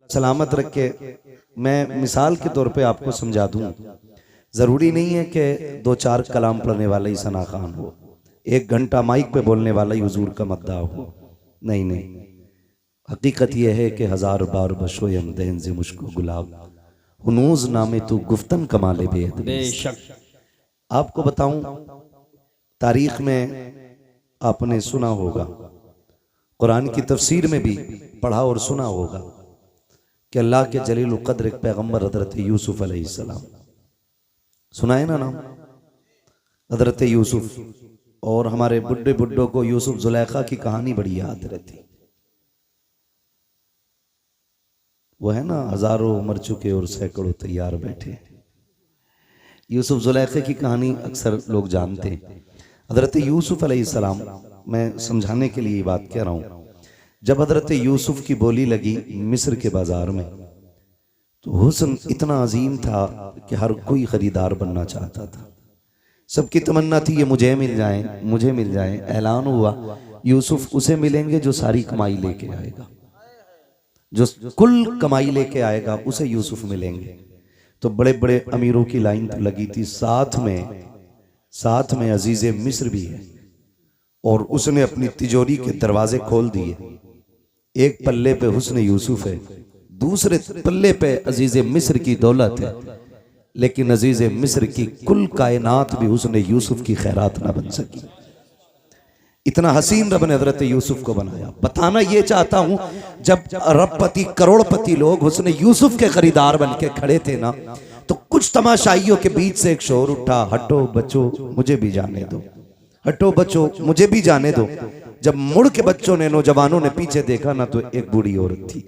सलामत रख के मैं मिसाल के तौर पे आपको समझा दूं। ज़रूरी नहीं है कि 2-4 कलाम पढ़ने वाला ही सना खान हो, 1 घंटा माइक पे बोलने वाला ही हुजूर का मद्दा हो। नहीं नहीं, हकीकत यह है कि 1000 बार बशोयम देन से मुश्को गुलाब हुनूज नामे तू गुफ्तन कमाले बेशक। आपको बताऊं, तारीख में आपने सुना होगा, कुरान की तफसीर में भी पढ़ा और सुना होगा कि अल्लाह के जलील क़द्र एक पैगम्बर हज़रत यूसुफ अलैहिस्सलाम, सुना है ना नाम हज़रत यूसुफ। और हमारे बुढ़े बुड्ढों को यूसुफ जुलेखा की कहानी बड़ी याद रहती। वो है ना, हजारों मर चुके और सैकड़ों तैयार बैठे। यूसुफ जुलेखे की कहानी अक्सर लोग जानते हैं। हज़रत यूसुफ अलैहिस्सलाम, मैं समझाने के लिए ये बात कह रहा हूँ, जब हज़रत यूसुफ की बोली लगी मिस्र के बाजार में, तो हुस्न इतना अजीम था कि हर कोई खरीदार बनना चाहता था। सबकी तमन्ना थी ये मुझे मिल जाए, मुझे मिल जाए। ऐलान हुआ यूसुफ उसे मिलेंगे जो सारी कमाई लेके आएगा, जो कुल कमाई लेके आएगा उसे यूसुफ मिलेंगे। तो बड़े बड़े अमीरों की लाइन तो लगी थी, साथ में अजीज़े मिस्र भी है। और उसने अपनी तिजोरी के दरवाजे खोल दिए। एक पल्ले पे हुस्न यूसुफ है, दूसरे पल्ले पे अजीज़े मिस्र की दौलत है। लेकिन अजीज़े मिस्र की कुल कायनात भी हुस्न यूसुफ की खैरात ना बन सकी। इतना हसीन रब ने हज़रत यूसुफ को बनाया। बताना ये चाहता हूं, जब अरबपति करोड़पति लोग हुस्न यूसुफ के खरीदार बन के खड़े थे ना, तो कुछ तमाशाइयों के बीच से एक शोर उठा, हटो बच्चों मुझे भी जाने दो, हटो बच्चों मुझे भी जाने दो। जब मुड़ के बच्चों ने, नौजवानों ने पीछे देखा ना, तो एक बूढ़ी औरत थी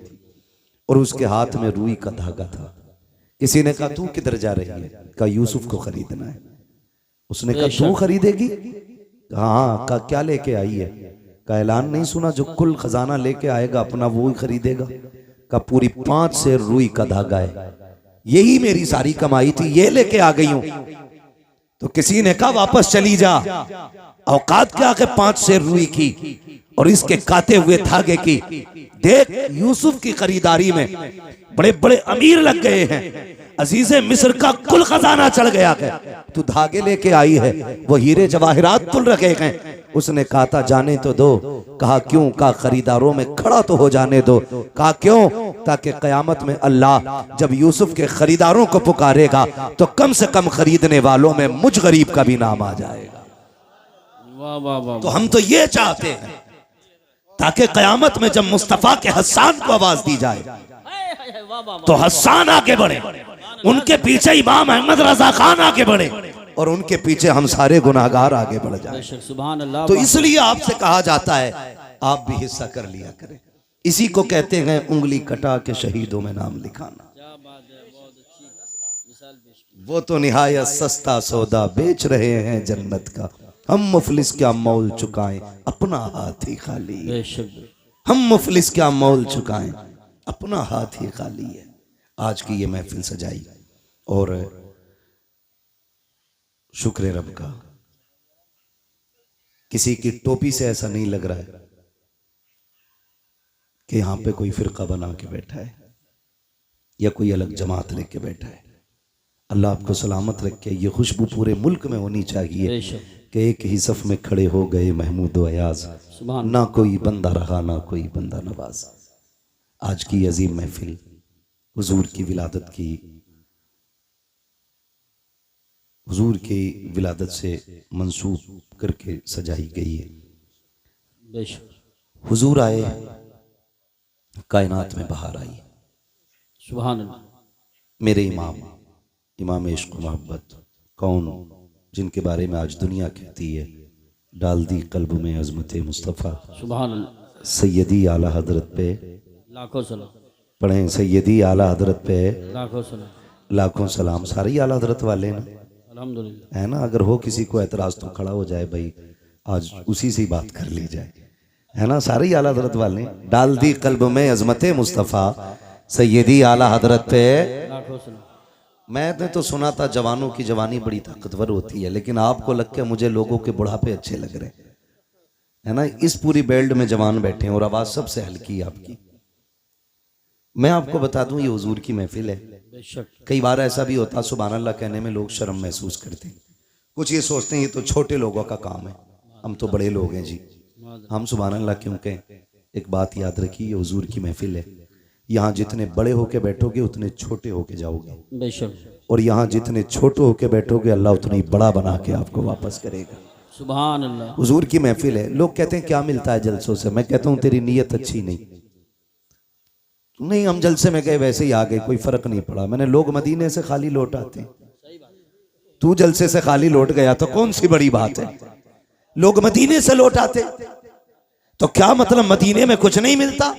और उसके हाथ में रुई का धागा था। किसी ने कहा तू किधर जा रही है? कहा यूसुफ को खरीदना है। उसने कहा तू खरीदेगी? हाँ। कहा क्या लेके आई है? का ऐलान नहीं सुना, जो कुल खजाना लेके आएगा अपना वो ही खरीदेगा। का पूरी 5 सेर रुई का धागा है, यही मेरी सारी कमाई थी, ये लेके आ गई हूं। तो किसी ने कहा वापस चली जा, औकात क्या के 5 सेर रुई की और इसके काते हुए धागे की। देख यूसुफ की खरीदारी में बड़े बड़े अमीर लग गए हैं, अजीज़े मिस्र का कुल खजाना चढ़ गया है, तू धागे लेके आई है, वो हीरे जवाहिरात तुल रखे हैं। उसने कहा था जाने तो दो। कहा क्यों? कहा खरीदारों में खड़ा तो हो जाने दो। कहा क्यों? ताकि कयामत में अल्लाह जब यूसुफ के खरीदारों को पुकारेगा तो कम से कम खरीदने वालों में मुझ गरीब का भी नाम आ जाएगा। वाह वाह वाह। तो हम तो ये चाहते हैं ताकि कयामत में जब मुस्तफा के हस्सान को आवाज दी जाए तो हस्सान आगे बढ़े, उनके पीछे इमाम अहमद रजा खान आगे बढ़े और उनके पीछे हम सारे गुनाहगार आगे बढ़ जाए। सुभान अल्लाह। तो इसलिए आपसे कहा जाता है आप भी हिस्सा कर लिया करें। इसी को कहते हैं उंगली कटा के शहीदों में नाम लिखाना। वो तो निहायत सस्ता सौदा बेच रहे हैं जन्नत का, हम मुफलिस क्या मोल चुकाएं अपना हाथ ही खाली। हम मुफलिस क्या मोल चुकाएं अपना हाथ ही खाली है। आज की ये महफिल सजाई और शुक्र रब का, किसी की टोपी से ऐसा नहीं लग रहा है कि यहां पे कोई फिरका बना के बैठा है या कोई अलग जमात लेके बैठा है। अल्लाह आपको सलामत रखे। ये खुशबू पूरे मुल्क में होनी चाहिए कि एक ही सफ में खड़े हो गए महमूद अयाज, ना कोई बंदा रहा ना कोई बंदा नवाज। आज की अजीम महफिल हुजूर की विलादत की, हुजूर की विलादत से मंसूब करके सजाई गई है। हुजूर आए, कायनात में बहार आई। सुभान अल्लाह। मेरे इमाम इश्क मोहब्बत कौन, जिनके बारे में आज दुनिया कहती है डाल दी कल्ब में अजमत मुस्तफ़ा। सुभान अल्लाह। सैयदी आला हजरत पे लाखों सलाम पढ़ें, सैयदी आला हजरत पे लाखों सलाम। लाखों सलाम। सारे ही आला हजरत वाले हैं अल्हम्दुलिल्लाह, है ना। अगर हो किसी को एतराज तो खड़ा हो जाए भाई, आज उसी से ही बात कर ली जाए, है ना। सारे ही आला हजरत वाले। डाल दी कल्ब में अजमत मुस्तफ़ा सैयदी आला हजरत पे लाखों सलाम। मैंने तो सुना था जवानों की जवानी बड़ी ताकतवर होती है, लेकिन आपको लग के मुझे लोगों के बुढ़ापे अच्छे लग रहे हैं ना। इस पूरी बेल्ट में जवान बैठे हैं और आवाज सबसे हल्की है आपकी। मैं आपको बता दूं ये हुजूर की महफिल है। बेशक। कई बार ऐसा भी होता सुभान अल्लाह कहने में लोग शर्म महसूस करते हैं, कुछ ये सोचते हैं ये तो छोटे लोगों का काम है, हम तो बड़े लोग हैं जी। हम सुभान अल्लाह क्यों कहें? एक बात याद रखिए, ये हुजूर की महफिल है। यहाँ जितने बड़े होके बैठोगे उतने छोटे होके जाओगे, बेशक। और यहाँ जितने छोटे होके बैठोगे अल्लाह उतना ही बड़ा बना के आपको वापस करेगा। सुभान अल्लाह। हुजूर की महफिल है। लोग कहते हैं क्या मिलता है जलसों से? मैं कहता हूँ तेरी नीयत अच्छी नहीं, हम जलसे में गए वैसे ही आ गए, कोई फर्क नहीं पड़ा। मैंने लोग मदीने से खाली लौट आते हैं, तू जलसे से खाली लौट गया तो कौन सी बड़ी बात है? लोग मदीने से लौट आते तो क्या मतलब मदीने में कुछ नहीं मिलता?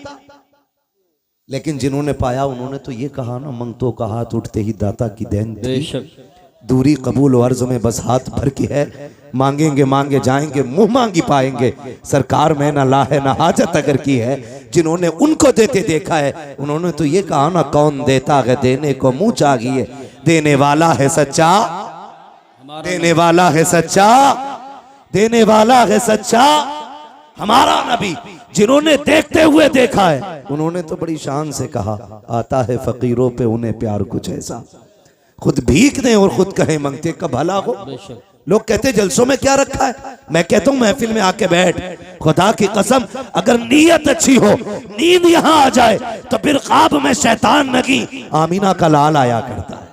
लेकिन जिन्होंने पाया उन्होंने तो ये कहा ना, मंगतों का हाथ उठते ही दाता की देन थी, बेशक। दूरी कबूल और अर्ज में बस हाथ भर की है, मांगेंगे मांगे जाएंगे मुंह मांगी पाएंगे, सरकार में ना ला है ना हाजत अगर की है। जिन्होंने उनको देते देखा है उन्होंने तो ये कहा ना, कौन देता है देने को मुंह चाहिए, देने वाला है सच्चा, देने वाला है सच्चा, देने वाला है सच्चा हमारा नबी। जिन्होंने देखते हुए देखा है उन्होंने तो बड़ी शान से कहा, आता है फकीरों पे उन्हें प्यार कुछ ऐसा, खुद भीख दें और खुद कहें मंगते का भला हो। बेशक। लोग कहते जलसों में क्या रखा है? मैं कहता हूं महफिल में आके बैठ, खुदा की कसम अगर नीयत अच्छी हो, नींद यहां आ जाए तो फिर ख्वाब में शैतान नगी आमीना का लाल आया करता है।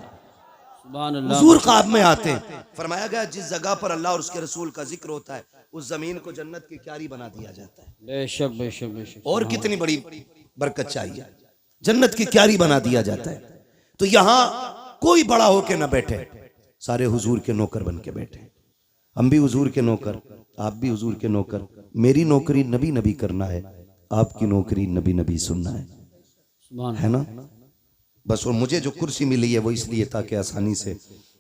सुभान अल्लाह। हुजूर ख्वाब में आते हैं। फरमाया गया जिस जगह पर अल्लाह और उसके रसूल का जिक्र होता है उस जमीन को जन्नत की क्यारी बना दिया जाता है। बेशक बेशक बेशक। और कितनी बड़ी बरकत चाहिए, जन्नत की क्यारी बना दिया जाता है। तो यहां कोई बड़ा होके ना बैठे, सारे हुजूर के नौकर बन के बैठे। हम भी हुजूर के नौकर, आप भी हुजूर के नौकर। मेरी नौकरी नबी नबी करना है, आपकी नौकरी नबी नबी सुनना है, सुभान है ना? बस और मुझे जो कुर्सी मिली है वो इसलिए ताकि आसानी से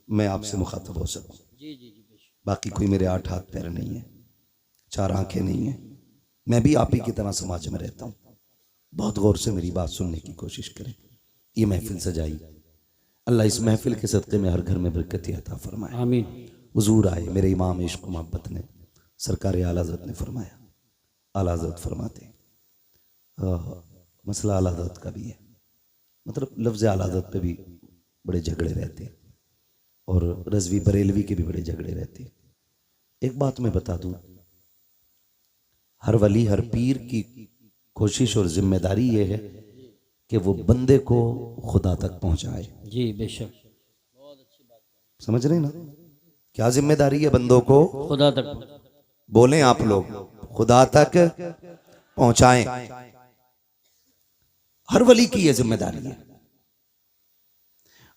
मैं आपसे मुखातब हो सकूं। जी जी जी बेशक। बाकी कोई मेरे 8 हाथ पैर नहीं है, 4 आंखें नहीं है। मैं भी आप ही की तरह समाज में रहता हूँ। बहुत गौर से मेरी बात सुनने की कोशिश करें। ये महफिल सजाई, अल्लाह इस महफिल के सदक़े में हर घर में बरकत अता फरमाए। आमीन। हुजूर आए, मेरे इमाम इश्क मोहब्बत ने, सरकार आला हज़रत ने फरमाया, आला हज़रत फरमाते मसला आला हज़रत का भी है, मतलब लफ्ज़ आला हज़रत पे भी बड़े झगड़े रहते हैं और रज़वी बरेलवी के भी बड़े झगड़े रहते हैं। एक बात मैं बता दूं, हर वली हर पीर की कोशिश और जिम्मेदारी ये है कि वो बंदे को खुदा तक पहुंचाए। जी बेशक। समझ रहे ना क्या जिम्मेदारी है बंदों को? खुदा तक। बोलें आप लोग, खुदा तक पहुंचाएं। हर वली की यह जिम्मेदारी है।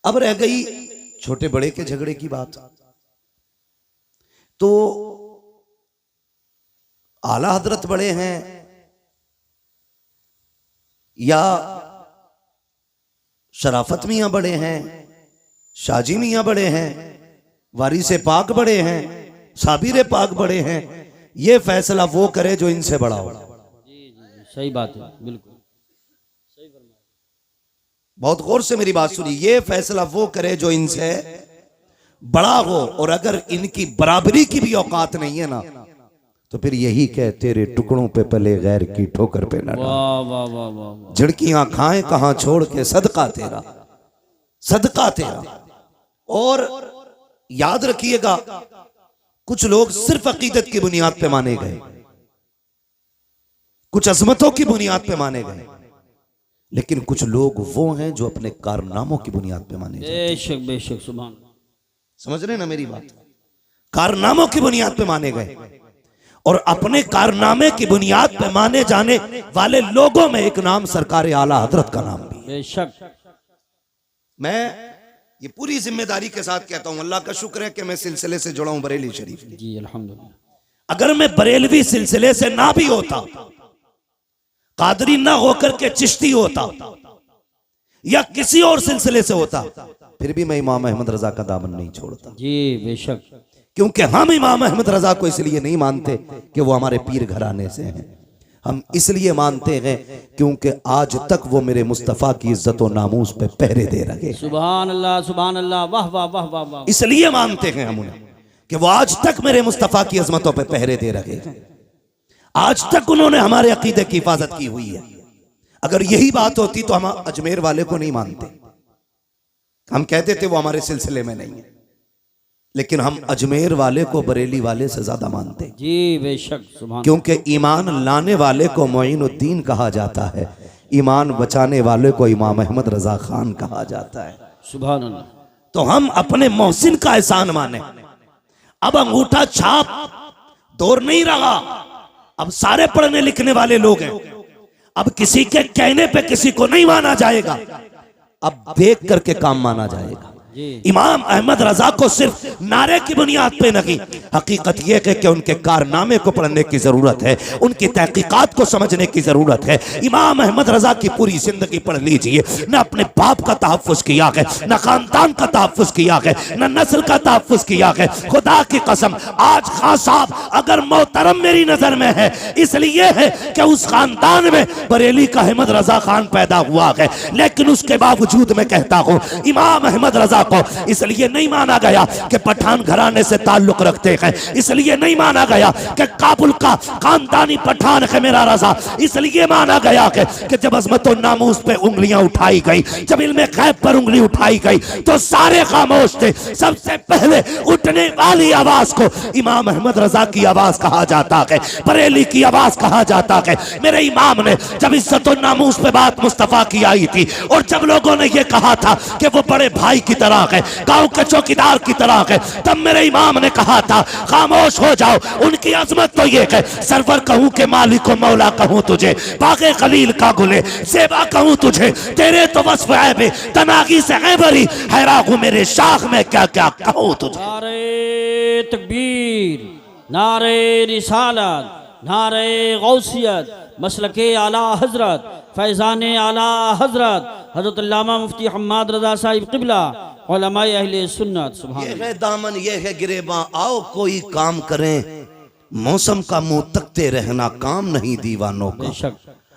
अब रह गई छोटे बड़े के झगड़े की बात, तो आला हजरत बड़े हैं या शराफत मियां बड़े हैं, शाजी मियां बड़े हैं, वारिस पाक बड़े हैं, साबिर पाक बड़े हैं, ये फैसला वो करे जो इनसे बड़ा हो। जी जी सही बात है, बिल्कुल सही फरमाया। बहुत गौर से मेरी बात सुनिए, ये फैसला वो करे जो इनसे बड़ा हो, और अगर इनकी बराबरी की भी औकात नहीं है ना तो फिर यही कह तेरे टुकड़ों पे पले गैर की ठोकर पे न डाल। वाह वाह वाह वाह। झड़कियां खाएं कहां छोड़ के सदका तेरा, सदका तेरा। और याद रखिएगा कुछ लोग सिर्फ अकीदत की बुनियाद पे माने गए, कुछ अजमतों की बुनियाद पे माने गए, लेकिन कुछ लोग वो हैं जो अपने कारनामों की बुनियाद पे माने गए। बेशक बेशक। सुभान। समझ रहे ना मेरी बात? कारनामों की बुनियाद पे माने गए, और अपने कारनामे की बुनियाद पे माने जाने वाले लोगों में एक नाम सरकार आला हजरत का नाम भी है। बेशक। मैं ये पूरी जिम्मेदारी के साथ कहता हूं, अल्लाह का शुक्र है कि मैं सिलसिले से जुड़ा हूं बरेली शरीफ। जी अल्हम्दुलिल्लाह। अगर मैं बरेलवी सिलसिले से ना भी होता, कादरी ना होकर के चिश्ती होता या किसी और सिलसिले से होता, फिर भी मैं इमाम अहमद रजा का दामन नहीं छोड़ता। जी बेशक। क्योंकि हम इमाम अहमद रजा को इसलिए नहीं मानते कि वो हमारे पीर घराने से हैं, हम इसलिए मानते हैं क्योंकि आज तक वो मेरे मुस्तफ़ा की इज्जत और नामूस पे पहरे दे रहे। सुभान अल्लाह सुभान अल्लाह। वाह वाह वाह वाह वाह। इसलिए मानते हैं हम उन्हें कि वो आज तक मेरे मुस्तफ़ा की अजमतों पे पहरे दे रहे हैं। आज तक उन्होंने हमारे अकीदे की हिफाजत की हुई है, अगर यही बात होती तो हम अजमेर वाले को नहीं मानते, हम कहते थे वो हमारे सिलसिले में नहीं है, लेकिन हम अजमेर वाले को बरेली वाले से ज्यादा मानते हैं। जी बेशक, सुभान। क्योंकि ईमान लाने वाले को मोइनुद्दीन कहा जाता है, ईमान बचाने वाले को इमाम अहमद रजा खान कहा जाता है। सुभान अल्लाह। तो हम अपने मोहसिन का एहसान माने। अब अंगूठा छाप दौर नहीं रहा, अब सारे पढ़ने लिखने वाले लोग हैं। अब किसी के कहने पे किसी को नहीं माना जाएगा, अब देख करके काम माना जाएगा। इमाम अहमद रजा को सिर्फ नारे की बुनियाद पे नहीं, हकीकत यह है कि उनके कारनामे को पढ़ने की जरूरत है, उनकी तहकीकात को समझने की जरूरत है। इमाम अहमद रजा की पूरी जिंदगी पढ़ लीजिए, न अपने बाप का तहफ़्फ़ुज़ किया है, न खानदान का तहफ़्फ़ुज़ किया है, न नस्ल का तहफ़्फ़ुज़ किया है। खुदा की कसम, आज खान साहब अगर मोहतरम मेरी नजर में है इसलिए है कि उस खानदान में बरेली का अहमद रजा खान पैदा हुआ है, लेकिन उसके बावजूद मैं कहता हूँ इमाम अहमद रजा को इसलिए नहीं माना गया कि पठान घराने से ताल्लुक रखते हैं, इसलिए नहीं माना गया कि काबुल का खानदानी पठान है मेरा रजा, इसलिए माना गया कि जब अज़मत और नामूस पे उंगलियां उठाई गई, जब इल्मे गैब पर उंगली उठाई गई तो सारे खामोश थे। सबसे पहले उठने वाली आवाज को इमाम अहमद रजा की आवाज कहा जाता है, बरेली की आवाज कहा जाता है। मेरे इमाम ने जब इज्जत और नामूस पे बात मुस्तफा की आई थी और जब लोगों ने यह कहा था कि वो बड़े भाई की तरह है, गांव के चौकीदार की तरह है, तब मेरे इमाम ने कहा था खामोश हो जाओ, उनकी अजमत तो ये है, सरवर कहूं के मालिक को मौला कहूं तुझे, बागे खलील का गुले सेवा कहूं तुझे, तेरे तो वस्फ ऐबे तनागी से ऐबरी हैरा हूं मेरे शाख में क्या क्या कहूं तुझे। नारे तकबीर, नारे रिसालत, नारे गौसियत, मसलके आला हजरत, फैजान आला हजरत हजरत अल्लामा मुफ्ती हम्माद रजा साहिब क़िबला उलमाए अहले सुन्नत। सुभान। ये है दामन, ये है गिरेबां, आओ कोई काम करें, मौसम का मुंह तकते रहना काम नहीं दीवानों का। बेशक।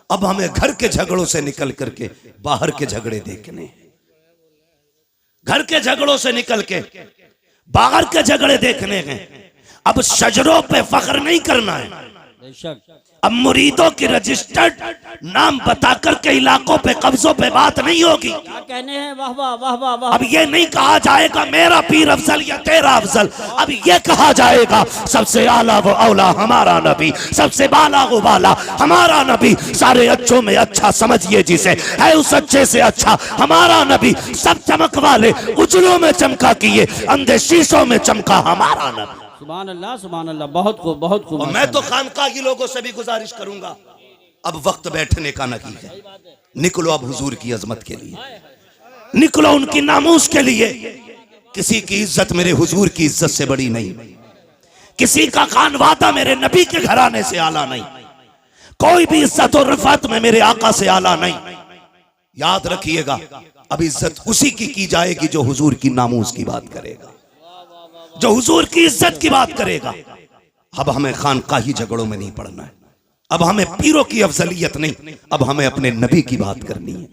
अब हमें घर के झगड़ों से निकल करके बाहर के झगड़े देखने, घर के झगड़ों से निकल के बाहर के झगड़े देखने हैं। अब शजरों पे फख्र नहीं करना है, बेशक। अब मुरीदों की रजिस्टर्ड नाम बताकर के इलाकों पे कब्जों पे बात नहीं होगी। क्या कहने हैं, वाह वाह वाह वाह वाह। अब ये नहीं कहा जाएगा मेरा पीर अफजल या तेरा अफजल, अब ये कहा जाएगा सबसे आला वो औला हमारा नबी, सबसे बाला वो बाला हमारा नबी, सारे अच्छों में अच्छा समझिए जिसे, है उस अच्छे से अच्छा हमारा नबी, सब चमक वाले उजलों में चमका किए, अंधे शीशों में चमका हमारा नबी। सुभान अल्लाह, सुभान अल्लाह। बहुत खूब, बहुत खूब। और मैं तो खानकाही लोगों से भी गुजारिश करूंगा, अब वक्त बैठने का नहीं है, निकलो अब हुजूर की अजमत के लिए, निकलो उनकी नामूस के लिए। किसी की इज्जत मेरे हुजूर की इज्जत से बड़ी नहीं, किसी का खानवादा मेरे नबी के घराने से आला नहीं, कोई भी इज्जत और रफात में मेरे आका से आला नहीं। याद रखिएगा, अब इज्जत उसी की जाएगी जो हुजूर की नामूस की बात करेगा, जो हुजूर की इज्जत की बात करेगा। अब हमें खानकाही झगड़ों में नहीं पड़ना है, अब हमें पीरों की अफजलियत नहीं, अब हमें अपने नबी की बात करनी है,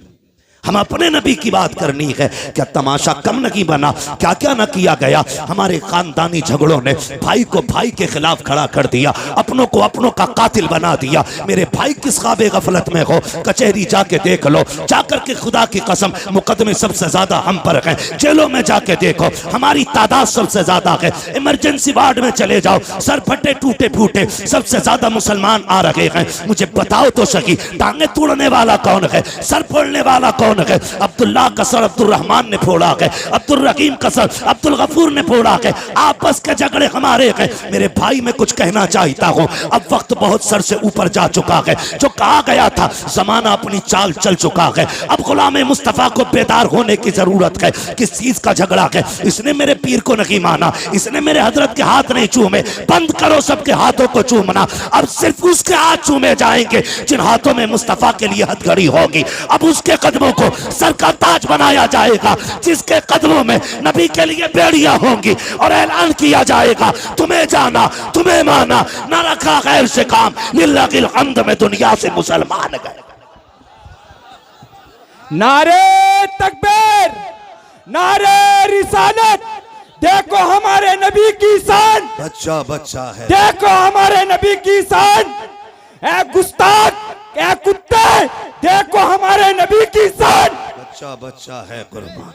हम अपने नबी की बात करनी है। क्या तमाशा कम नहीं बना, क्या क्या न किया गया। हमारे खानदानी झगड़ों ने भाई को भाई के खिलाफ खड़ा कर दिया, अपनों को अपनों का कातिल बना दिया। मेरे भाई किस ख्वाबे गफलत में हो, कचहरी जाके देख लो, जाकर के खुदा की कसम मुकदमे सबसे ज्यादा हम पर हैं, जेलों में जाके देखो हमारी तादाद सबसे ज्यादा है। इमरजेंसी वार्ड में चले जाओ, सर फटे टूटे फूटे सबसे ज्यादा मुसलमान आ रहे हैं। मुझे बताओ तो सही, टांगे तोड़ने वाला कौन है, सर फोड़ने वाला कौन है? अब्दुल्लाह का सर अब्दुल रहमान ने फोड़ा है, अब्दुल रहीम का सर अब्दुल गफूर ने फोड़ा है। आपस के झगड़े हमारे हैं। मेरे भाई मैं कुछ कहना चाहता हूं, अब वक्त बहुत सर से ऊपर जा चुका है। जो कहा गया था जमाना अपनी चाल चल चुका है। अब गुलाम मुस्तफा को बेदार होने की जरूरत है। किस चीज का झगड़ा है? इसने मेरे पीर को नहीं माना, इसने मेरे हजरत के हाथ नहीं चूमे। बंद करो सबके हाथों को चूमना, अब सिर्फ उसके हाथ चूमे जाएंगे जिन हाथों में मुस्तफा के लिए हथकड़ी होगी। अब उसके कदमों को सर का ताज बनाया जाएगा जिसके कदमों में नबी के लिए बेड़ियां होंगी, और ऐलान किया जाएगा तुम्हें जाना तुम्हें माना, न रखा गैर से काम, लिल्लाहिल हम्द में दुनिया से मुसलमान गए। नारे तकबीर, नारे रिसालत, देखो हमारे नबी की शान, बच्चा बच्चा है, देखो हमारे नबी की शान। ए गुस्ताख, ए कुत्ते, देखो हमारे नबी की शान। बच्चा बच्चा है कुर्बान।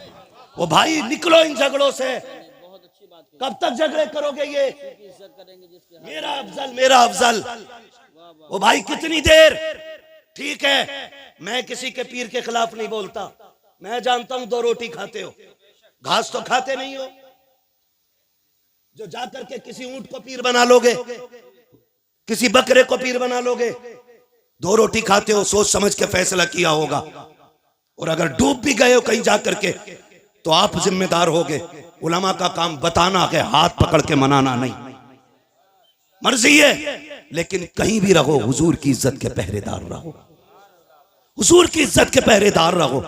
वो भाई निकलो इन झगड़ों से, कब तक झगड़े करोगे ये? मेरा अफजल मेरा अफजल। वो भाई कितनी देर? ठीक है, मैं किसी के पीर के खिलाफ नहीं बोलता, मैं जानता हूं 2 रोटी खाते हो, घास तो खाते नहीं हो। जो जाकर के किसी ऊंट को पीर बना लोगे, किसी बकरे को पीर बना लोगे, 2 रोटी खाते हो, सोच समझ के फैसला किया होगा। और अगर डूब भी गए हो कहीं जाकर के तो आप जिम्मेदार होगे। उलमा का काम बताना है, हाथ पकड़ के मनाना नहीं। मर्जी है, लेकिन कहीं भी रहो हुजूर की इज्जत के पहरेदार रहो, हुजूर की इज्जत के पहरेदार रहो।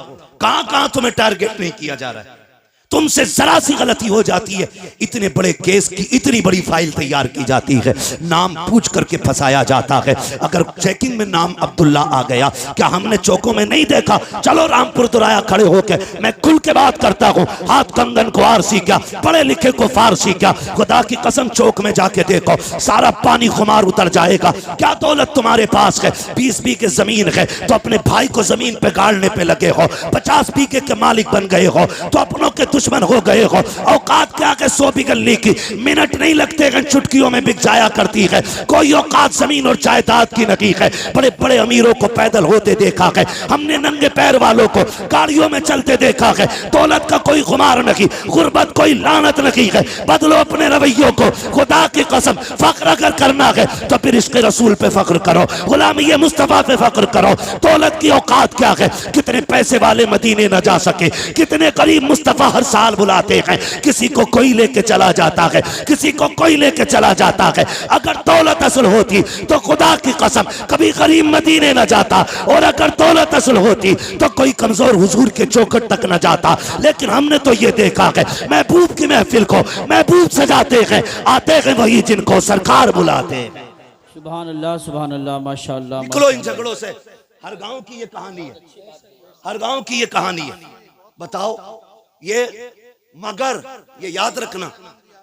कहां कहां तुम्हें टारगेट नहीं किया जा रहा है, तुमसे जरा सी गलती हो जाती है, इतने बड़े केस की इतनी बड़ी फाइल तैयार की जाती है, नाम पूछ करके फंसाया जाता है। अगर चेकिंग में नाम अब्दुल्ला आ गया, क्या हमने चौकों में नहीं देखा? चलो रामपुर दुराया खड़े होके मैं खुल के बात करता हूँ, हाथ कंगन को आरसी क्या, पढ़े लिखे को फारसी क्या। खुदा की कसम चौक में जाके देखो, सारा पानी खुमार उतर जाएगा। क्या दौलत तुम्हारे पास है? 20 बीघे जमीन है तो अपने भाई को जमीन पे गाड़ने पे लगे हो, 50 बीघे के मालिक बन गए हो तो अपनों के दुश्मन हो गए हो। औकात क्या के 100 बिगलने की मिनट नहीं लगते, चुटकियों में बिक जाया करती है। कोई औकात जमीन और जायदाद की नहीं है। बड़े बड़े अमीरों को पैदल होते देखा है हमने, नंगे पैर वालों को गाड़ियों में चलते देखा है। दौलत का कोई खुमार नहीं, गुर्बत कोई लानत नहीं है। बदलो अपने रवैयों को, खुदा की कसम फख्र अगर करना है तो फिर इश्क़ रसूल पे फख्र करो, गुलामी मुस्तफा पे फख्र करो। दौलत की औकात क्या है? कितने पैसे वाले मदीने न जा सके, कितने गरीब मुस्तफा हर साल बुलाते हैं, किसी को कोई लेके चला जाता है, किसी को कोई लेके चला जाता है। अगर दौलत असल होती तो खुदा की कसम कभी गरीब मदीने न जाता, और अगर दौलत असल होती तो कोई कमजोर हुजूर के चौखट तक न जाता। लेकिन हमने तो ये देखा है, महबूब की महफिल को महबूब सजाते हैं, आते हैं वही जिनको सरकार बुलाते हैं। सुभान अल्लाह माशाअल्लाह। निकलो इन झगड़ों से। हर गांव की ये कहानी है, हर गांव की ये कहानी है। बताओ ये, मगर ये याद रखना,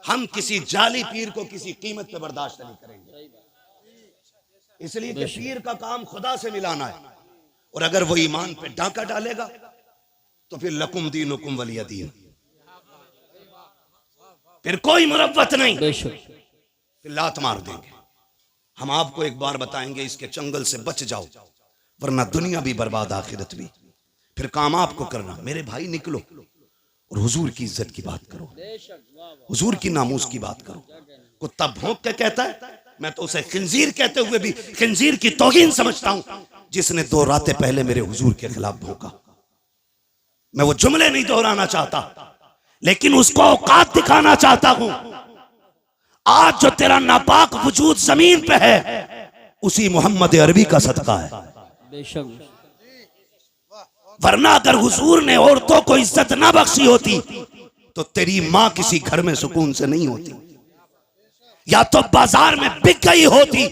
हम किसी जाली पीर को किसी कीमत पे बर्दाश्त नहीं करेंगे, इसलिए कि पीर का काम खुदा से मिलाना है। और अगर वो ईमान पे डाका डालेगा तो फिर लकुम दीनुकुम वलिय दीन, फिर कोई मुरव्वत नहीं, फिर लात मार देंगे। हम आपको एक बार बताएंगे, इसके चंगल से बच जाओ, वरना दुनिया भी बर्बाद आखिरत भी। फिर काम आपको करना। मेरे भाई निकलो और हुजूर की इज्जत की बात करो, हुजूर की नामूस की बात करो। कुत्ता भौंक के कहता है, मैं तो उसे खिंजीर कहते हुए भी खिंजीर की तौहीन समझता हूं, जिसने 2 रातें पहले मेरे हुजूर के खिलाफ भौंका। मैं वो जुमले नहीं दोहराना चाहता, लेकिन उसको औकात दिखाना चाहता हूं। आज जो तेरा नापाक वजूद जमीन पे है, उसी मोहम्मद अरबी का सदका है। बेशक, वरना अगर हुजूर ने औरतों को इज्जत ना बख्शी होती तो तेरी मां किसी घर में सुकून से नहीं होती, या तो बाजार में बिक गई होती,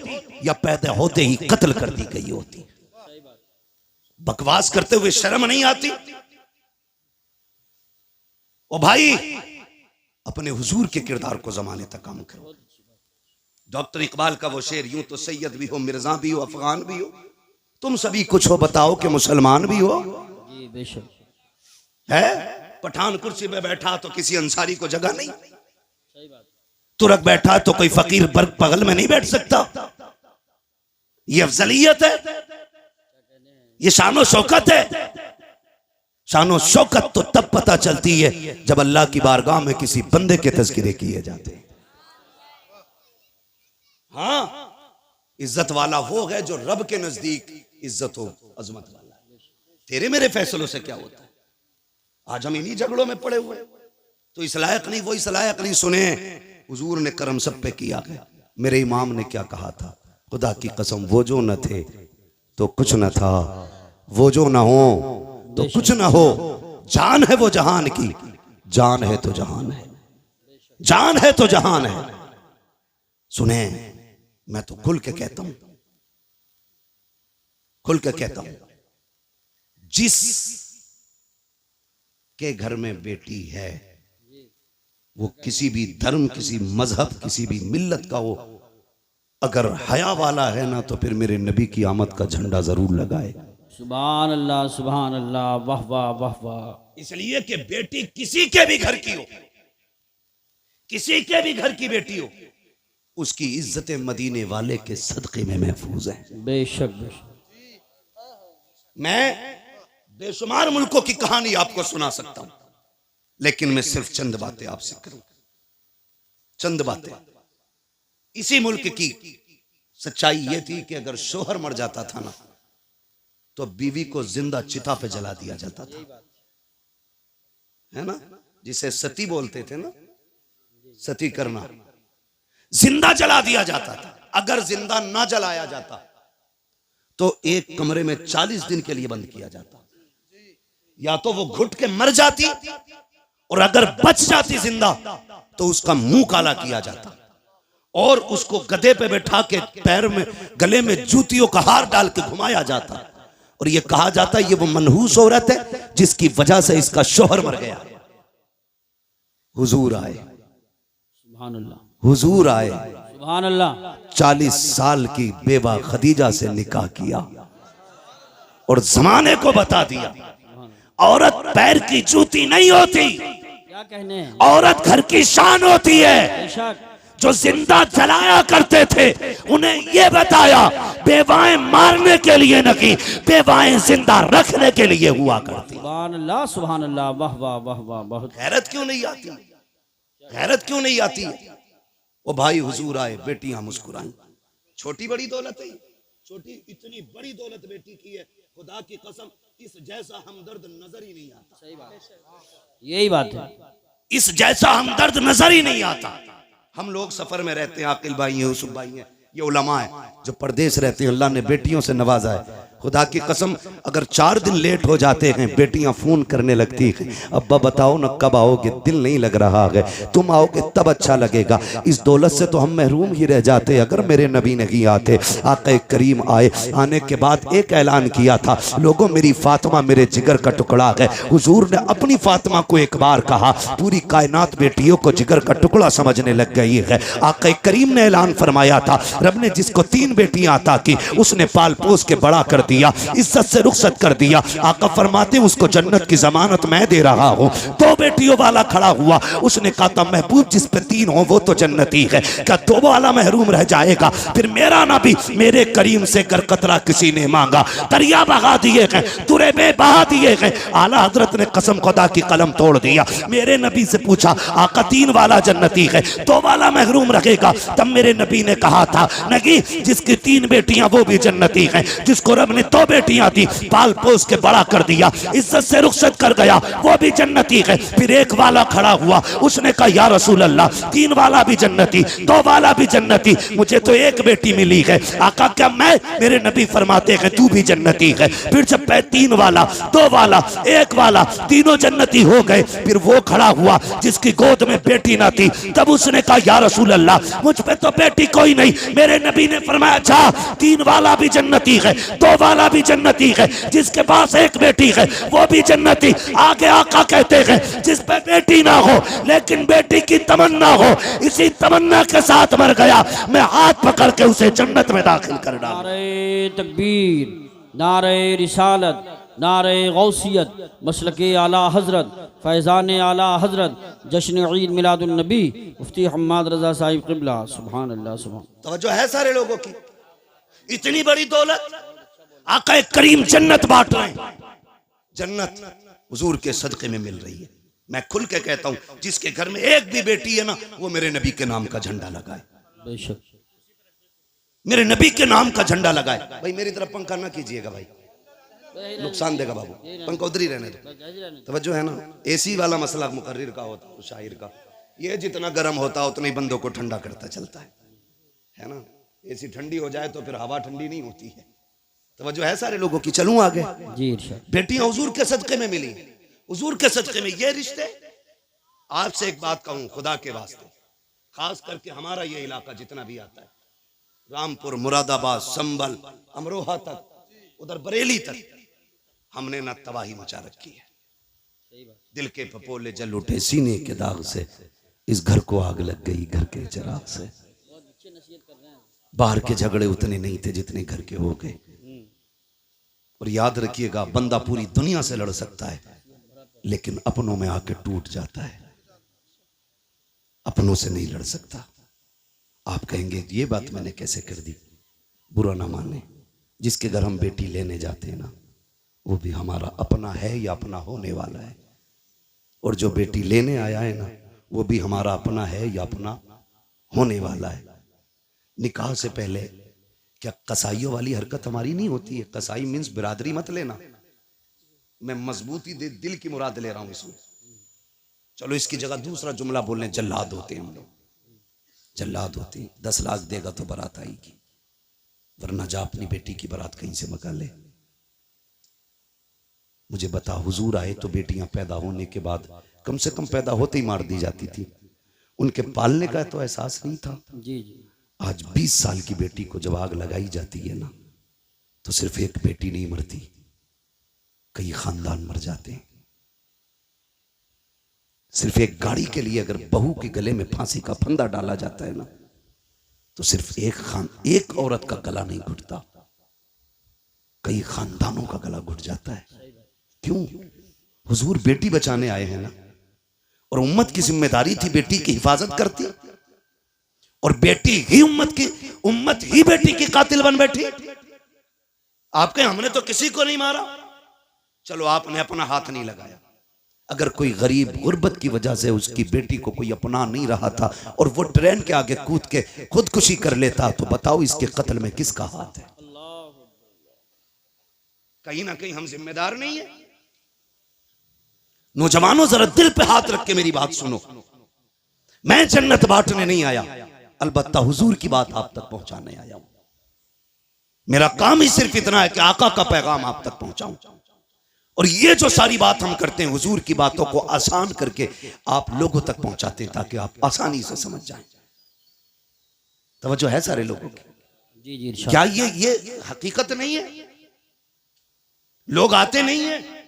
या पैदा होते ही कत्ल कर दी गई होती। बकवास करते हुए शर्म नहीं आती? ओ भाई, अपने हुजूर के किरदार को जमाने तक काम करो। डॉक्टर इकबाल का वो शेर, यूं तो सैयद भी हो, मिर्जा भी हो, अफगान भी हो, तुम सभी कुछ हो, बताओ कि मुसलमान भी हो। है पठान कुर्सी में बैठा तो किसी अंसारी को जगह नहीं, तुरक बैठा तो कोई फकीर बर्ग बगल में नहीं बैठ सकता। ये अफजलियत है, ये शानो शौकत है। शानो शौकत तो तब पता चलती है जब अल्लाह की बारगाह में किसी बंदे के तज़किरे किए जाते हैं। हाँ, इज्जत वाला वो है जो रब के नजदीक इज्जत हो, अजमत वाला। तेरे मेरे फैसलों से क्या होता है? आज हम इन्हीं झगड़ों में पड़े हुए, तो इस लायक नहीं वो इस लायक नहीं। सुने, हुजूर ने करम सब पे किया है। मेरे इमाम ने क्या कहा था? खुदा की कसम, वो जो न थे तो कुछ न था, वो जो न हो तो कुछ न हो। जान है वो जहान की, जान है तो जहान है, जान है तो जहान है। सुने, मैं तो खुल के कहता हूं, खुल के कहता हूं, जिस के घर में बेटी है, वो किसी भी धर्म, किसी मजहब, किसी भी मिल्लत का हो, अगर हया वाला है ना, तो फिर मेरे नबी की आमद का झंडा जरूर लगाए। सुभान अल्लाह, वाह वाह वाह वाह। इसलिए कि बेटी किसी के भी घर की हो, किसी के भी घर की बेटी हो, उसकी इज्जत मदीने वाले के सदके में महफूज है। बेशक बेशक। मैं बेशुमार मुल्कों की कहानी आपको सुना सकता हूं, लेकिन मैं सिर्फ चंद बातें आपसे करूं, चंद बातें। इसी मुल्क की सच्चाई यह थी कि अगर शोहर मर जाता था ना, तो बीवी को जिंदा चिता पे जला दिया जाता था, है ना, जिसे सती बोलते थे ना, सती करना, जिंदा जला दिया जाता था। अगर जिंदा ना जलाया जाता तो एक कमरे में 40 दिन के लिए बंद किया जाता। या तो वो घुट के मर जाती, और अगर बच जाती जिंदा तो उसका मुंह काला किया जाता, और उसको गधे पे बैठा के पैर में गले में जूतियों का हार डाल के घुमाया जाता, और ये कहा जाता ये वो मनहूस औरत है जिसकी वजह से इसका शोहर मर गया। हुजूर आए, सुभान अल्लाह, हुजूर आए, सुभान अल्लाह। 40 साल की बेवा खदीजा से निकाह किया और जमाने को बता दिया औरत पैर की जूती नहीं होती, क्या कहने हैं। औरत घर की शान होती है। बेशक। जो जिंदा जलाया करते थे उन्हें यह बताया बेवाएं मारने के लिए नहीं, बेवाएं जिंदा रखने के लिए हुआ करती। सुभान अल्लाह, वाह वाह वाह वाह। बहुत गैरत क्यों नहीं आती, गैरत क्यों नहीं आती। वो भाई हुजूर आए, बेटियां मुस्कुराई। छोटी बड़ी दौलत है, छोटी इतनी बड़ी दौलत बेटी की है, खुदा की कसम इस जैसा हमदर्द नजर ही नहीं आता। सही बात, यही बात है। इस जैसा हमदर्द नजर ही नहीं आता। हम लोग सफर में रहते हैं, आकिल भाई हैं, यूसुफ भाई हैं, ये उलमा है जो परदेश रहते हैं, अल्लाह ने बेटियों से नवाजा है। खुदा की कसम अगर 4 दिन लेट हो जाते हैं, बेटियां फोन करने लगती हैं, अब्बा बताओ ना कब आओगे, दिल नहीं लग रहा है, तुम आओगे तब अच्छा लगेगा। इस दौलत से तो हम महरूम ही रह जाते अगर मेरे नबी नहीं आते। आक़ा करीम आए, आने के बाद एक ऐलान किया था, लोगों मेरी फातिमा मेरे जिगर का टुकड़ा है। हुजूर ने अपनी फातिमा को एक बार कहा, पूरी कायनात बेटियों को जिगर का टुकड़ा समझने लग गई है। आक़ा करीम ने ऐलान फरमाया था, रब ने जिसको 3 बेटियां अता की उसने पाल पोस के बड़ा कर दिया, इज्जत से रुखसत कर दिया। आका फरमाते उसको जन्नत की जमानत मैं दे रहा हूँ। 2 बेटियों वाला खड़ा हुआ, उसने कहा था महबूब जिस पे 3 हो वो तो जन्नती है, क्या 2 वाला महरूम रह जाएगा। फिर मेरा नबी मेरे करीम से कर कतरा किसी ने मांगा, दरिया बहा दिए गए, तुरे में बहा दिए गए। आला हजरत ने कसम खुदा की कलम तोड़ दिया। मेरे नबी से पूछा आका 3 वाला जन्नती है, 2 वाला महरूम रहेगा। तब मेरे नबी ने कहा था नहीं, जिसकी 3 बेटियां वो भी जन्नती है, जिसको रब ने 2 बेटियां दी, पाल पोस के बड़ा कर दिया, इज्जत से रुखसत कर गया, वो भी जन्नती है। फिर एक वाला खड़ा हुआ, उसने कहा या रसूल अल्लाह 3 वाला भी जन्नती, 2 वाला भी जन्नती, मुझे तो 1 बेटी मिली है। आका क्या मैं, मेरे नबी फरमाते हैं तू भी जन्नती है। फिर जब 3 वाला, 2 वाला, 1 वाला, तीनों जन्नती हो गए, फिर वो खड़ा हुआ जिसकी गोद में बेटी ना थी। तब उसने कहा या रसूल अल्लाह मुझ पे तो बेटी कोई नहीं। मेरे नबी ने फरमाया अच्छा 3 वाला भी जन्नती है, 2 वाला भी जन्नती है, जिसके पास 1 बेटी है वो भी जन्नती। आगे आका कहते हैं जिस पे बेटी ना हो लेकिन बेटी की तमन्ना हो, इसी तमन्ना के साथ मर गया, मैं हाथ पकड़ के उसे जन्नत में दाखिल कर डाला। नारे तकबीर, नारे रिसालत, नारे गौसियत, मसलके आला हजरत, फैज़ान आला हजरत, जश्न ईद मिलादुन नबी मुफ्ती हम्माद रजा साहिब क़िबला। सुभान अल्लाह, सुभान। तवज्जो है सारे लोगों की। इतनी बड़ी दौलत, आका करीम जन्नत बांट रहे हैं, जन्नत हुजूर के सदके में मिल रही है। मैं खुल के कहता हूं जिसके घर में 1 भी बेटी है ना, वो मेरे नबी के नाम का झंडा लगाए, बेशक मेरे नबी के नाम का झंडा लगाए। भाई मेरी तरफ पंखा ना कीजिएगा भाई, नुकसान देगा बाबू, पंखा उधर ही रहने दो। तवज्जो है ना, एसी वाला मसला मुकर्रिर का होता है, शायर का, ये जितना गर्म होता उतना ही बंदों को ठंडा करता चलता है ना। एसी ठंडी हो जाए तो फिर हवा ठंडी नहीं होती है। तवज्जो है सारे लोगों की। चलूं आगे। जी इरशाद। बेटियां हुजूर के सदके में मिली, हुजूर के सदके में ये रिश्ते। आपसे एक बात कहूं खुदा के वास्ते, खास करके हमारा ये इलाका जितना भी आता है, रामपुर, मुरादाबाद, संभल, अमरोहा तक, उधर बरेली तक, हमने ना तबाही मचा रखी है। दिल के पपोले जल उठे सीने के दाग से, इस घर को आग लग गई घर के चिराग से। बाहर के झगड़े उतने नहीं थे जितने घर के हो गए। और याद रखिएगा, बंदा पूरी दुनिया से लड़ सकता है लेकिन अपनों में आके टूट जाता है, अपनों से नहीं लड़ सकता। आप कहेंगे ये बात मैंने कैसे कर दी? बुरा ना माने, जिसके घर हम बेटी लेने जाते हैं ना, वो भी हमारा अपना है या अपना होने वाला है, और जो बेटी लेने आया है ना, वो भी हमारा अपना है या अपना होने वाला है। निकाह से पहले क्या कसाईयों वाली हरकत हमारी नहीं होती है? कसाई मीन्स बिरादरी मत लेना, मैं मजबूती दे दिल की मुराद ले रहा हूं इसमें। चलो इसकी जगह दूसरा जुमला बोलने, जल्लाद होते हैं हम लोग, जल्लाद होते हैं। 10 लाख देगा तो बारात आएगी, वरना जा अपनी बेटी की बारात कहीं से मका ले। मुझे बता, हुजूर आए तो बेटियां पैदा होने के बाद कम से कम पैदा होते ही मार दी जाती थी, उनके पालने का तो एहसास नहीं था। जी जी। आज 20 साल की बेटी को जब आग लगाई जाती है ना, तो सिर्फ एक बेटी नहीं मरती, कई खानदान मर जाते हैं। सिर्फ एक गाड़ी के लिए अगर बहू के गले में फांसी का फंदा डाला जाता है ना, तो सिर्फ एक औरत का गला नहीं घुटता, कई खानदानों का गला घुट जाता है। क्यों? हुजूर बेटी बचाने आए हैं ना, और उम्मत की जिम्मेदारी थी बेटी की हिफाजत करती, और बेटी ही उम्मत ही बेटी की कातिल बन बैठी। आप कहें हमने तो किसी को नहीं मारा, चलो आपने अपना हाथ नहीं लगाया। अगर कोई गरीब गुर्बत की वजह से उसकी बेटी को कोई अपना नहीं रहा था और वो ट्रेन के आगे कूद के खुदकुशी कर लेता, तो बताओ इसके कत्ल में किसका हाथ है? कहीं ना कहीं हम जिम्मेदार नहीं है। नौजवानों जरा दिल पे हाथ रख के मेरी बात सुनो, मैं जन्नत बांटने नहीं आया, अलबत्ता हुजूर की बात आप तक पहुंचाने आया हूं। मेरा काम ही सिर्फ इतना है कि आका का पैगाम आप तक पहुंचाऊं, और ये जो सारी बात हम करते हैं हुजूर की बातों को आसान करके आप लोगों तक पहुंचाते हैं ताकि आप आसानी से समझ जाएं। तवज्जो है सारे लोगों की? जी जी। क्या ये हकीकत नहीं है? लोग आते नहीं है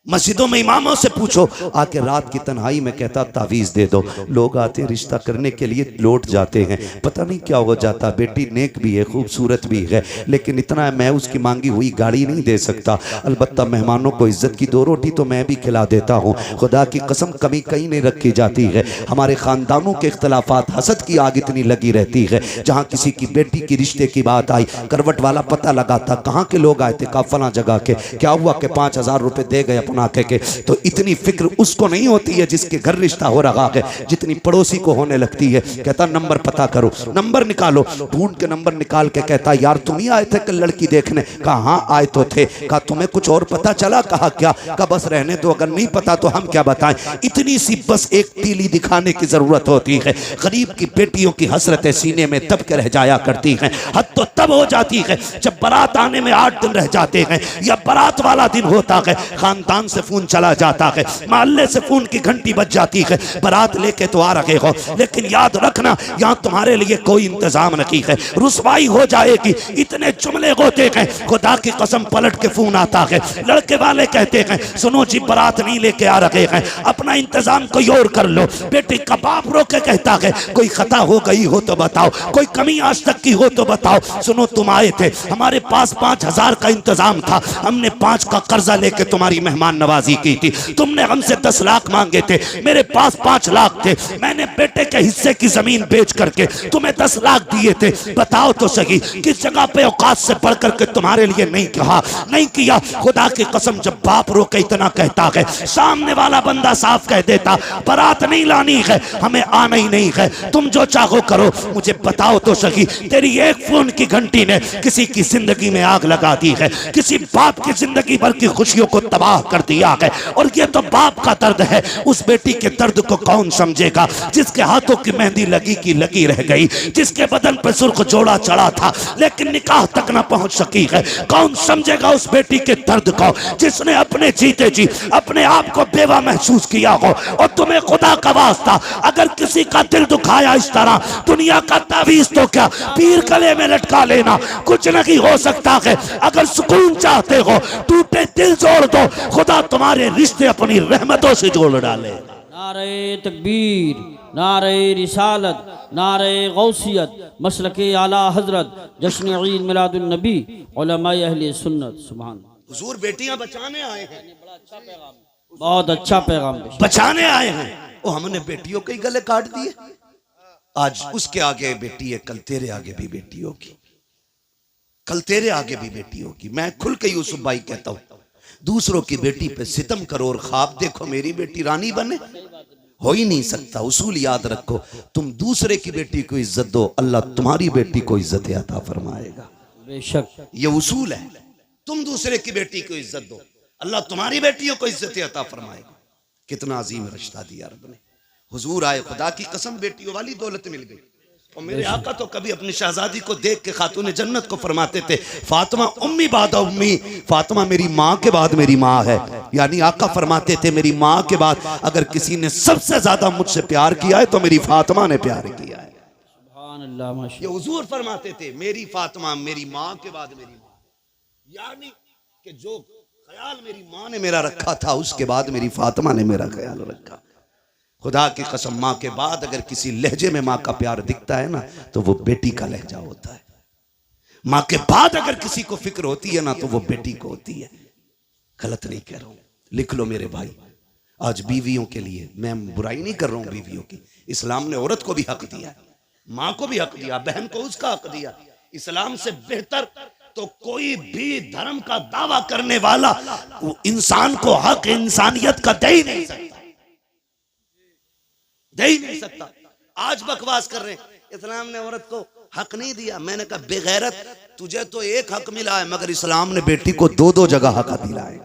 मस्जिदों में, इमामों से पूछो, आके रात की तन्हाई में कहता तावीज दे दो। लोग आते रिश्ता करने के लिए, लौट जाते हैं, पता नहीं क्या हो जाता। बेटी नेक भी है, खूबसूरत भी है, लेकिन इतना है, मैं उसकी मांगी हुई गाड़ी नहीं दे सकता, अलबत्ता मेहमानों को इज्जत की 2 रोटी तो मैं भी खिला देता हूँ। खुदा की कसम कमी कहीं नहीं रखी जाती है। हमारे खानदानों के इख्तलाफात, हसद की आग इतनी लगी रहती है। जहाँ किसी की बेटी की रिश्ते की बात आई, करवट वाला पता लगाता कहाँ के लोग आए थे, कहा फला जगह के, क्या हुआ कि 5000 रुपए दे गए अपना के। तो इतनी फिक्र उसको नहीं होती है जिसके घर रिश्ता हो रहा है, जितनी पड़ोसी को होने लगती है। कहता नंबर पता करो, नंबर निकालो, ढूंढ के नंबर निकाल के कहता यार तुम ही आए थे कल लड़की देखने? कहा हाँ आए तो थे। कहा तुम्हें कुछ और पता चला? कहा क्या? कहा बस रहने दो, अगर नहीं पता तो हम क्या बताएं। इतनी सी बस एक तीली दिखाने की जरूरत होती है। गरीब की बेटियों की हसरतें सीने में दब के रह जाया करती हैं। हद तो तब हो जाती है जब बारात आने में 8 दिन रह जाते हैं, या बारात वाला दिन होता है, खानदान से फोन चला जाता है, मोहल्ले से फोन की घंटी बज जाती है, बारात लेके तो आ रहे हो, लेकिन याद रखना यहाँ तुम्हारे लिए कोई इंतजाम नहीं है, रुसवाई हो जाएगी। इतने जुमले होते हैं, खुदा की कसम पलट के फोन आता है, लड़के वाले कहते हैं सुनो जी बारात नहीं लेके आ रहे हैं, अपना इंतजाम कोई और कर लो। बेटी का बाप रो के कहता है कोई खता हो गई हो तो बताओ, कोई कमी आज तक की हो तो बताओ। सुनो तुम आए थे, हमारे पास 5000 का इंतजाम था, हमने 5 का कर्जा लेके तुम्हारी मेहमान नवाजी की थी, तुमने हमसे 10 लाख मांगे थे, मेरे पास 5 लाख थे, मैंने बेटे के हिस्से की जमीन बेच करके तुम्हें 10 लाख दिए थे। बताओ तो सही किस जगह पे औकात से बढ़ करके तुम्हारे लिए नहीं कहा, नहीं किया। खुदा की कसम जब बाप रो के इतना कहता है, सामने वाला बंदा साफ कह देता बारात नहीं लानी है, हमें आना ही नहीं है, तुम जो चाहो करो। मुझे बताओ तो सही तेरी एक फोन की घंटी ने किसी की जिंदगी में आग लगा दी है, किसी बाप की जिंदगी भर की खुशियों को तबाह कर दिया है। और ये तो बाप का दर्द है, उस बेटी के दर्द को कौन समझेगा जिसके हाथों की मेहंदी लगी की लगी रह गई, जिसके बदन पर सुर्ख जोड़ा चढ़ा था लेकिन निकाह तक ना पहुंच सकी है। कौन समझेगा उस बेटी के दर्द को जिसने अपने जीते जी अपने आप को बेवा महसूस किया हो। और तुम्हें खुदा का वास्ता अगर किसी का दिल दुखाया इस तरह, दुनिया का तावीज तो क्या पीर गले में लटका लेना, कुछ नहीं हो सकता है। अगर सुकून चाहते हो टूटे दिल जोड़ दो, खुदा तुम्हारे रिश्ते अपनी रहमतों से जोड़ डाले। नारे तकबीर, नारे रिसालत, नारे गौसियत, मसलके आला हजरत, जश्न ईद मिलादुन नबी, उलमाए अहले सुन्नत। सुभान। हुजूर बेटियां बचाने आए हैं, बहुत अच्छा पैगाम पेश। बचाने आए हैं, वो हमने बेटियों के ही गले काट दिए। आज उसके आगे बेटी है, कल तेरे आगे भी बेटी होगी, कल तेरे आगे भी बेटी होगी। मैं खुल के यूसुफ भाई कहता हूं, दूसरों की बेटी पे सितम करो और ख्वाब देखो मेरी बेटी रानी बने, हो ही नहीं सकता। उसूल याद रखो, तुम दूसरे की बेटी को इज्जत दो, अल्लाह तुम्हारी बेटी को इज्जत अता फरमाएगा। बेशक ये उसूल है, तुम दूसरे की बेटी को इज्जत दो, अल्लाह तुम्हारी बेटियों को इज्जत अता फरमाएगा। कितना अजीम रिश्ता दिया रब ने। हुजूर आए, खुदा की कसम बेटियों वाली दौलत मिल गई। और मेरे आका तो कभी अपनी शहजादी को देख के खातून जन्नत को फरमाते थे, फातिमा उम्मी बाद उम्मी, फातिमा मेरी माँ के बाद मेरी माँ है। यानी आका फरमाते थे मेरी माँ के बाद अगर किसी ने सबसे ज्यादा मुझसे प्यार किया है तो मेरी फातिमा ने प्यार किया है। सुभान अल्लाह, माशा ये हुजूर फरमाते थे मेरी फातिमा मेरी माँ के बाद मेरी माँ, यानी कि जो ख्याल मेरी माँ ने मेरा रखा था उसके बाद मेरी फातिमा ने मेरा ख्याल रखा। खुदा की कसम, माँ के बाद अगर किसी लहजे में माँ का प्यार दिखता है ना तो वो बेटी का लहजा होता है। माँ के बाद अगर किसी को फिक्र होती है ना तो वो बेटी को होती है। गलत नहीं कह रहा हूं, लिख लो मेरे भाई। आज बीवियों के लिए, मैं बुराई नहीं कर रहा हूं बीवियों की, इस्लाम ने औरत को भी हक दिया, माँ को भी हक दिया, बहन को उसका हक दिया। इस्लाम से बेहतर तो कोई भी धर्म का दावा करने वाला वो इंसान को हक इंसानियत का दे ही नहीं सकता, दे ही नहीं सकता। आज बकवास कर रहे हैं इस्लाम ने औरत को हक नहीं दिया। मैंने कहा बेगैरत, तुझे तो एक हक मिला है मगर इस्लाम ने बेटी को दो दो जगह हक दिला है।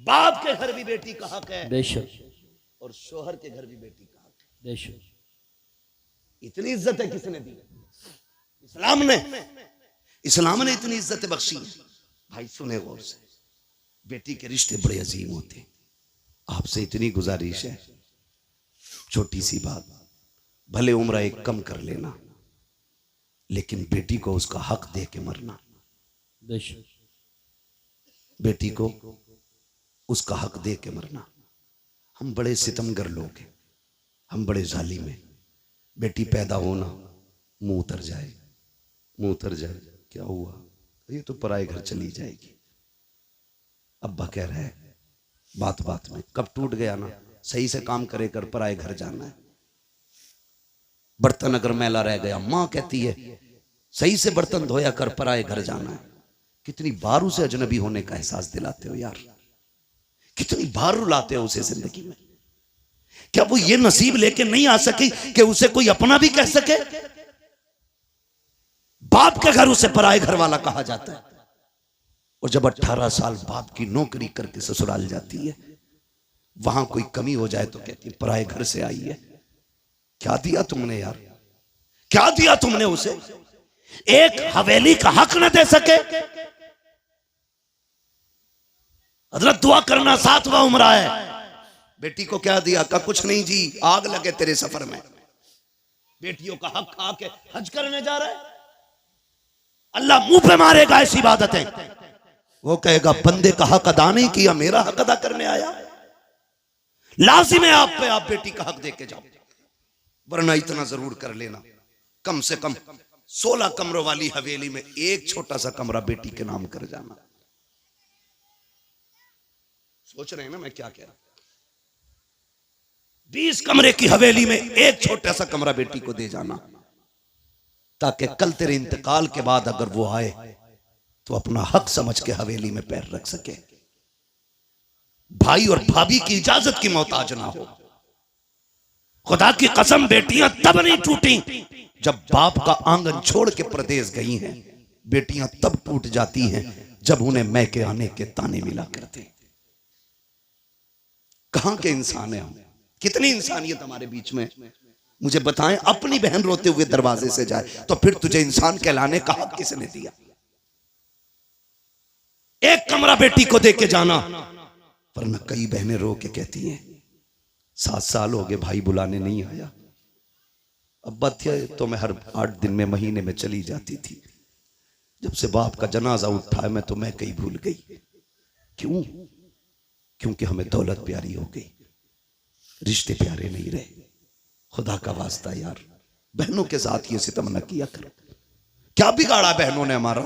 बाप के घर भी बेटी का हक है बेशक, और शोहर के घर भी बेटी का हक है। बेशक इतनी इज्जत है किसने दी? इस्लाम ने, इस्लाम ने इतनी इज्जत बख्शी है। भाई सुने गौर से, बेटी के रिश्ते बड़े अजीम होते हैं। आपसे इतनी गुजारिश है, छोटी सी बात, भले उम्र एक कम कर लेना लेकिन बेटी को उसका हक दे के मरना। बेशक बेटी को उसका हक दे के मरना। हम बड़े सितमगर लोग हैं, हम बड़े जालिम हैं। बेटी पैदा होना, मुंह उतर जाए, मुंह उतर जाए, क्या हुआ, ये तो पराए घर चली जाएगी। अब्बा कह रहा है बात बात में, कब टूट गया ना, सही से काम करे कर, पराए घर जाना है। बर्तन अगर मैला रह गया, माँ कहती है सही से बर्तन धोया कर, पराए घर जाना है। कितनी बार उसे अजनबी होने का एहसास दिलाते हो यार, कितनी बार रुलाते हो उसे जिंदगी में। क्या वो ये नसीब लेके नहीं आ सकी कि उसे कोई अपना भी कह सके? बाप के घर उसे पराए घर वाला कहा जाता है। और जब 18 साल बाप की नौकरी करके ससुराल जाती है, वहां कोई कमी हो जाए तो कहती है पराए घर से आई है। क्या दिया तुमने यार, क्या दिया तुमने उसे? एक हवेली का हक न दे सके। हजरत दुआ करना 7वां उम्र है। बेटी को क्या दिया? का कुछ नहीं जी, आग लगे तेरे सफर में। बेटियों का हक खा के हज करने जा रहा है, अल्लाह मुंह पे मारेगा ऐसी इबादतें। वो कहेगा बंदे का हक अदा नहीं किया, मेरा हक अदा करने आया। लाजिम है आप पे, आप बेटी का हक दे के जाओ। वरना इतना जरूर कर लेना, कम से कम 16 कमरों वाली हवेली में एक छोटा सा कमरा बेटी के नाम कर जाना। सोच रहे हैं ना मैं क्या कह रहा हूं? 20 कमरे की हवेली में एक छोटा सा कमरा बेटी को दे जाना, ताकि कल तेरे इंतकाल के बाद अगर वो आए तो अपना हक समझ के हवेली में पैर रख सके। भाई और भाभी की इजाजत की मोहताज ना हो। खुदा की कसम, बेटियां तब नहीं टूटी जब बाप का आंगन छोड़ के प्रदेश गई हैं। बेटियां तब टूट जाती हैं जब उन्हें मैके आने के ताने मिला करते। कहां के इंसान हैं हम? कितनी इंसानियत हमारे बीच में? मुझे बताएं, अपनी बहन रोते हुए दरवाजे से जाए तो फिर तुझे इंसान कहलाने का हक किसने दिया? एक कमरा बेटी को दे के जाना, वरना कई बहनें रो के कहती हैं 7 साल हो गए भाई बुलाने नहीं आया। अब्बा थे तो मैं हर 8 दिन में, महीने में चली जाती थी। जब से बाप का जनाजा उठा है मैं तो मैं कहीं भूल गई। क्यों? क्योंकि हमें दौलत प्यारी हो गई, रिश्ते प्यारे नहीं रहे। खुदा का वास्ता यार, बहनों के साथ ये सितम न किया करो। क्या बिगाड़ा बहनों ने हमारा?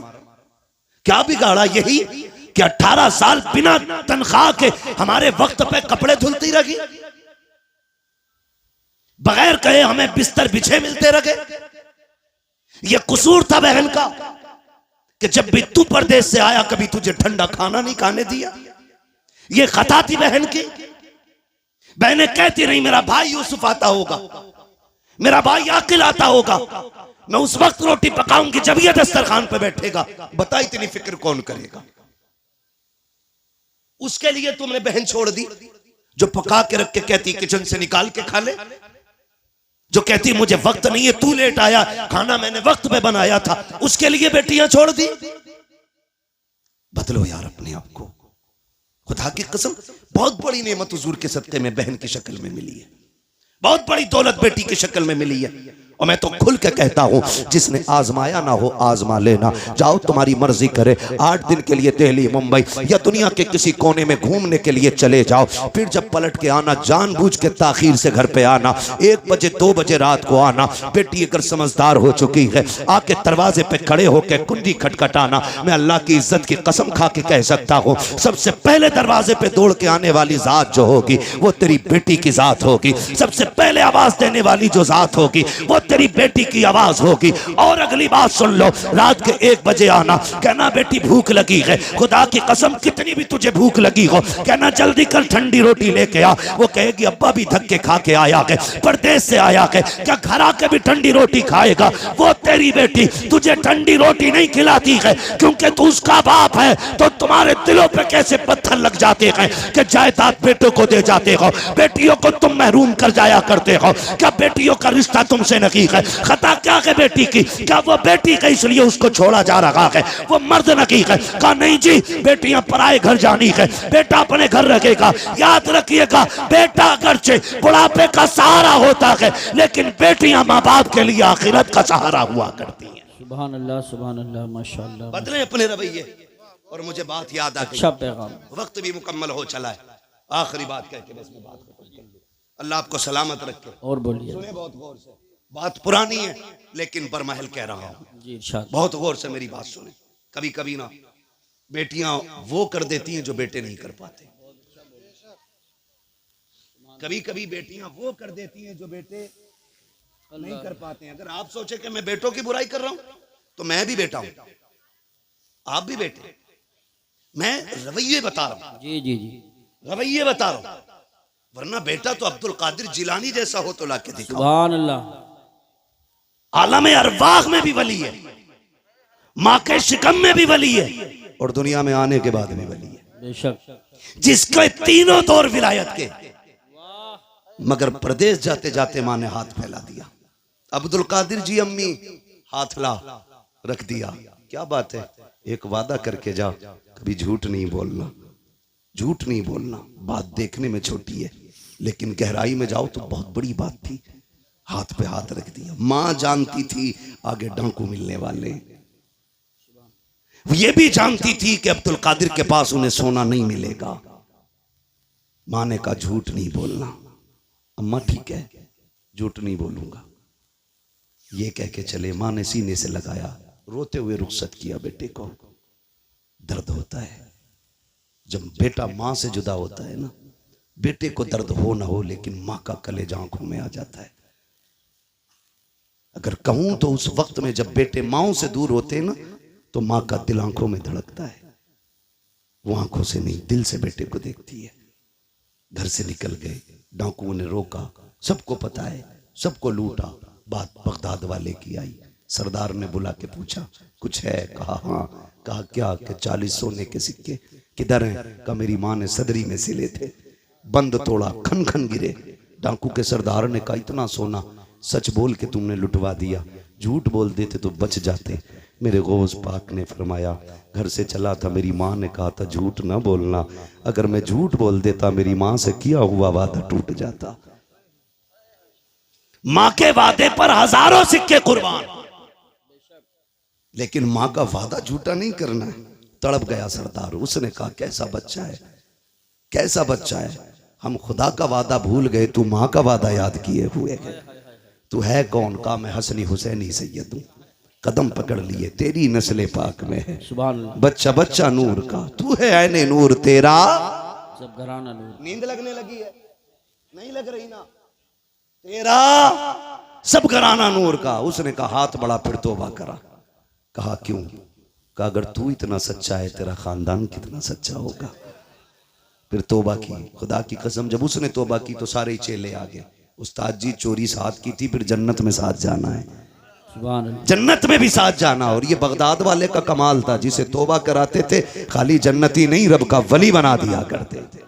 क्या बिगाड़ा? यही कि 18 साल बिना तनख्वाह के हमारे वक्त पे कपड़े धुलती रही, बगैर कहे हमें बिस्तर बिछे मिलते रहे। यह कसूर था बहन का कि जब भी तू परदेश से आया कभी तुझे ठंडा खाना नहीं खाने दिया। यह खता थी बहन की। बहनें कहती रही मेरा भाई यूसुफ आता होगा, मेरा भाई आकिल आता होगा, मैं उस वक्त रोटी पकाऊंगी जब यह दस्तरखान पे बैठेगा। बता इतनी फिक्र कौन करेगा? उसके लिए तुमने बहन छोड़ दी जो पका के रख के कहती किचन से निकाल के खा ले, जो कहती मुझे वक्त नहीं है, तू लेट आया, खाना मैंने वक्त पे बनाया था, उसके लिए बेटियां छोड़ दी। बदलो यार अपने आप को। खुदा की कसम बहुत बड़ी नेमत हुजूर के सदके में बहन की शक्ल में मिली है, बहुत बड़ी दौलत बेटी की शक्ल में मिली है। और मैं तो खुल के कहता हूं जिसने आजमाया ना हो आजमा लेना। जाओ तुम्हारी मर्जी करे, 8 दिन के लिए दिल्ली मुंबई या दुनिया के किसी कोने में घूमने के लिए चले जाओ, फिर जब पलट के आना जानबूझ के ताखीर से घर पे आना, 1 बजे 2 बजे रात को आना। बेटी अगर समझदार हो चुकी है आके दरवाजे पे खड़े होकर कुंडी खटखटाना। मैं अल्लाह की इज्जत की कसम खा के कह सकता हूं सबसे पहले दरवाजे पे दौड़ के आने वाली जात जो होगी वो तेरी बेटी की जात होगी। सबसे पहले आवाज देने वाली जो जात होगी वो तेरी बेटी की आवाज होगी। और अगली बात सुन लो, रात के 1 बजे आना, कहना बेटी भूख लगी है, खुदा की कसम कितनी भी तुझे भूख लगी हो, कहना जल्दी कर ठंडी रोटी लेके आ। वो कहेगी अब्बा भी धक्के खा के आया है, परदेश से आया है, क्या घर आके भी ठंडी रोटी खाएगा? वो तेरी बेटी तुझे ठंडी रोटी नहीं खिलाती है क्योंकि तू उसका बाप है। तो तुम्हारे दिलों पे कैसे पत्थर लग जाते हैं कि जायदाद बेटों को दे जाते हो, बेटियों को तुम महरूम कर जाया करते हो। क्या बेटियों का रिश्ता तुमसे नहीं है? खता क्या है बेटी की? क्या वो बेटी का इसलिए उसको छोड़ा जा रहा है? वो मर्द नहीं है। कहा नहीं जी, बेटियां पराए घर जानी है, बेटा अपने घर रखेगा। याद रखिएगा बेटा अगरचे बुढ़ापे का सहारा होता है लेकिन बेटियां माँ बाप के लिए आखिरत का सहारा हुआ करती हैं। सुभान अल्लाह माशाअल्लाह। बदले अपने रवैये। और मुझे बात याद आ गई, अच्छा पैगाम। वक्त भी मुकम्मल हो चला है, आखिरी बात कह के बस मैं बात खत्म कर लूं। अल्लाह आपको सलामत रखे। और बोलिए। सुने बहुत गौर से, बात पुरानी है लेकिन बरमहल कह रहा हूं जी इरशाद। बहुत गौर से मेरी बात सुने। कभी कभी ना बेटियां वो कर देती हैं जो बेटे नहीं कर पाते, कभी कभी बेटियां वो कर देती हैं जो बेटे नहीं कर पाते हैं। अगर आप सोचे कि मैं बेटों की बुराई कर रहा हूं तो मैं भी बेटा हूं, आप भी बेटे। मैं रवैये बता रहा हूं, जी जी जी रवैये बता रहा हूं, वरना बेटा तो अब्दुल कादिर जिलानी जैसा हो तो लाके दिखाओ। सुभान अल्लाह। आलम अरवाह में भी वली है, माँ के शिकम में भी वली है और दुनिया में आने के बाद भी वली है। बेशक। जिसके तीनों दौर विलायत के, मगर प्रदेश जाते जाते माँ ने हाथ फैला दिया। अब्दुल कादिर जी अम्मी हाथ ला रख दिया। क्या बात है, एक वादा करके जाओ, कभी झूठ नहीं बोलना, झूठ नहीं बोलना। बात देखने में छोटी है लेकिन गहराई में जाओ तो बहुत बड़ी बात थी। हाथ पे हाथ रख दिया। मां जानती थी आगे डांकू मिलने वाले, ये भी जानती थी कि अब्दुल कादिर के पास उन्हें सोना नहीं मिलेगा। मां ने कहा झूठ नहीं बोलना। अम्मा ठीक है, झूठ नहीं बोलूंगा, ये कह के चले। मां ने सीने से लगाया, रोते हुए रुखसत किया। बेटे को दर्द होता है जब बेटा मां से जुदा होता है ना, बेटे को दर्द हो ना हो लेकिन मां का कलेजा आंखों में आ जाता है। अगर कहूं तो उस वक्त में जब बेटे माओ से दूर होते हैं ना तो मां का दिल आंखों में धड़कता है। वो आंखों से नहीं दिल से बेटे को देखती है। घर से निकल गए, डाकुओं ने रोका, सबको पता है, सबको लूटा। बात बगदाद वाले की आई। सरदार ने बुला के पूछा कुछ है? कहा हाँ। कहा क्या? कि 40 सोने के सिक्के। किधर हैं? कहा मेरी मां ने सदरी में सिले थे। बंद तोड़ा, खन खन गिरे। डाकू के सरदार ने कहा इतना सोना सच बोल के तुमने लुटवा दिया, झूठ बोल देते तो बच जाते। मेरे गौस पाक ने फरमाया घर से चला था, मेरी माँ ने कहा था झूठ ना बोलना। अगर मैं झूठ बोल देता मेरी माँ से किया हुआ वादा टूट जाता। माँ के वादे पर हजारों सिक्के कुर्बान, लेकिन माँ का वादा झूठा नहीं करना है। तड़प गया सरदार। उसने कहा कैसा बच्चा है, कैसा बच्चा है, हम खुदा का वादा भूल गए, तू माँ का वादा याद किए हुए है। तू है कौन? कहा मैं हसनी हुसैनी सैयद हूं। कदम पकड़ लिए, तेरी नस्ल पाक में है। सुभान अल्लाह। बच्चा बच्चा नूर का, तू है ऐने नूर तेरा। सब घराना नूर। नींद लगने लगी है? नहीं लग रही ना? तेरा सब घराना नूर का। उसने कहा हाथ बड़ा, फिर तौबा करा। कहा क्यों? कहा अगर तू इतना सच्चा है, तेरा खानदान कितना सच्चा होगा। फिर तौबा की, खुदा की कसम जब उसने तौबा की तो सारे चेले आ गए। उस्ताद जी चोरी साथ की थी, फिर जन्नत में साथ जाना है, सुभान अल्लाह। जन्नत में भी साथ जाना। और ये बगदाद वाले का कमाल था, जिसे तौबा कराते थे खाली जन्नती नहीं, रब का वली बना दिया करते थे।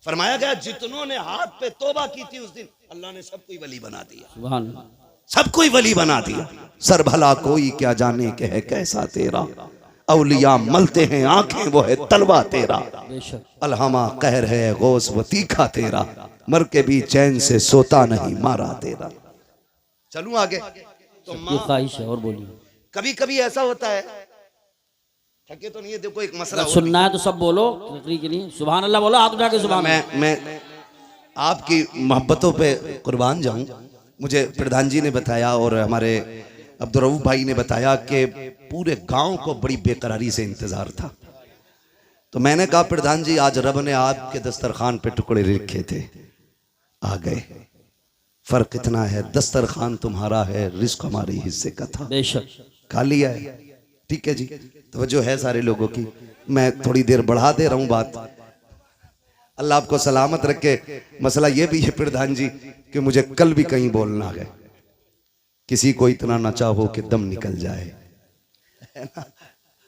फरमाया गया जितनों ने हाथ पे तौबा की थी उस दिन अल्लाह ने सबको वली बना दिया, सुभान अल्लाह। सबको वली बना दिया। सर भला कोई क्या जाने के है कैसा तेरा, औलिया मलते हैं आंखें वो है तलवा तेरा। बेशक। अलहमा कहर है गौस वो तीखा तेरा, मर के भी चैन से सोता नहीं मारा तेरा। चलूं आगे? तो ये ख्वाहिश है। और बोलिए। कभी कभी ऐसा होता है, थके तो नहीं है? देखो एक मसला अगर सुनना है तो सब बोलो, तकरीर के लिए सुभान अल्लाह बोलो, हाथ उठा के सुभान अल्लाह। मैं आपकी मोहब्बतों पे कुर्बान जाऊं। मुझे प्रधान जी ने बताया और हमारे अब्दुर्रऊफ भाई ने बताया कि पूरे गांव को बड़ी बेकरारी से इंतजार था। तो मैंने कहा प्रधान जी आज रब ने आपके दस्तरखान पे टुकड़े लिखे थे, आ गए। फर्क इतना है दस्तरखान तुम्हारा है, रिस्क हमारे हिस्से का था, बेशक। खा लिया है। ठीक है जी, तवज्जो है सारे लोगों की। मैं थोड़ी देर बढ़ा दे रहा हूं बात, अल्लाह आपको सलामत रखे। मसला ये भी है प्रधान जी कि मुझे कल भी कहीं बोलना है, किसी को इतना ना चाहो कि दम निकल जाए, है ना?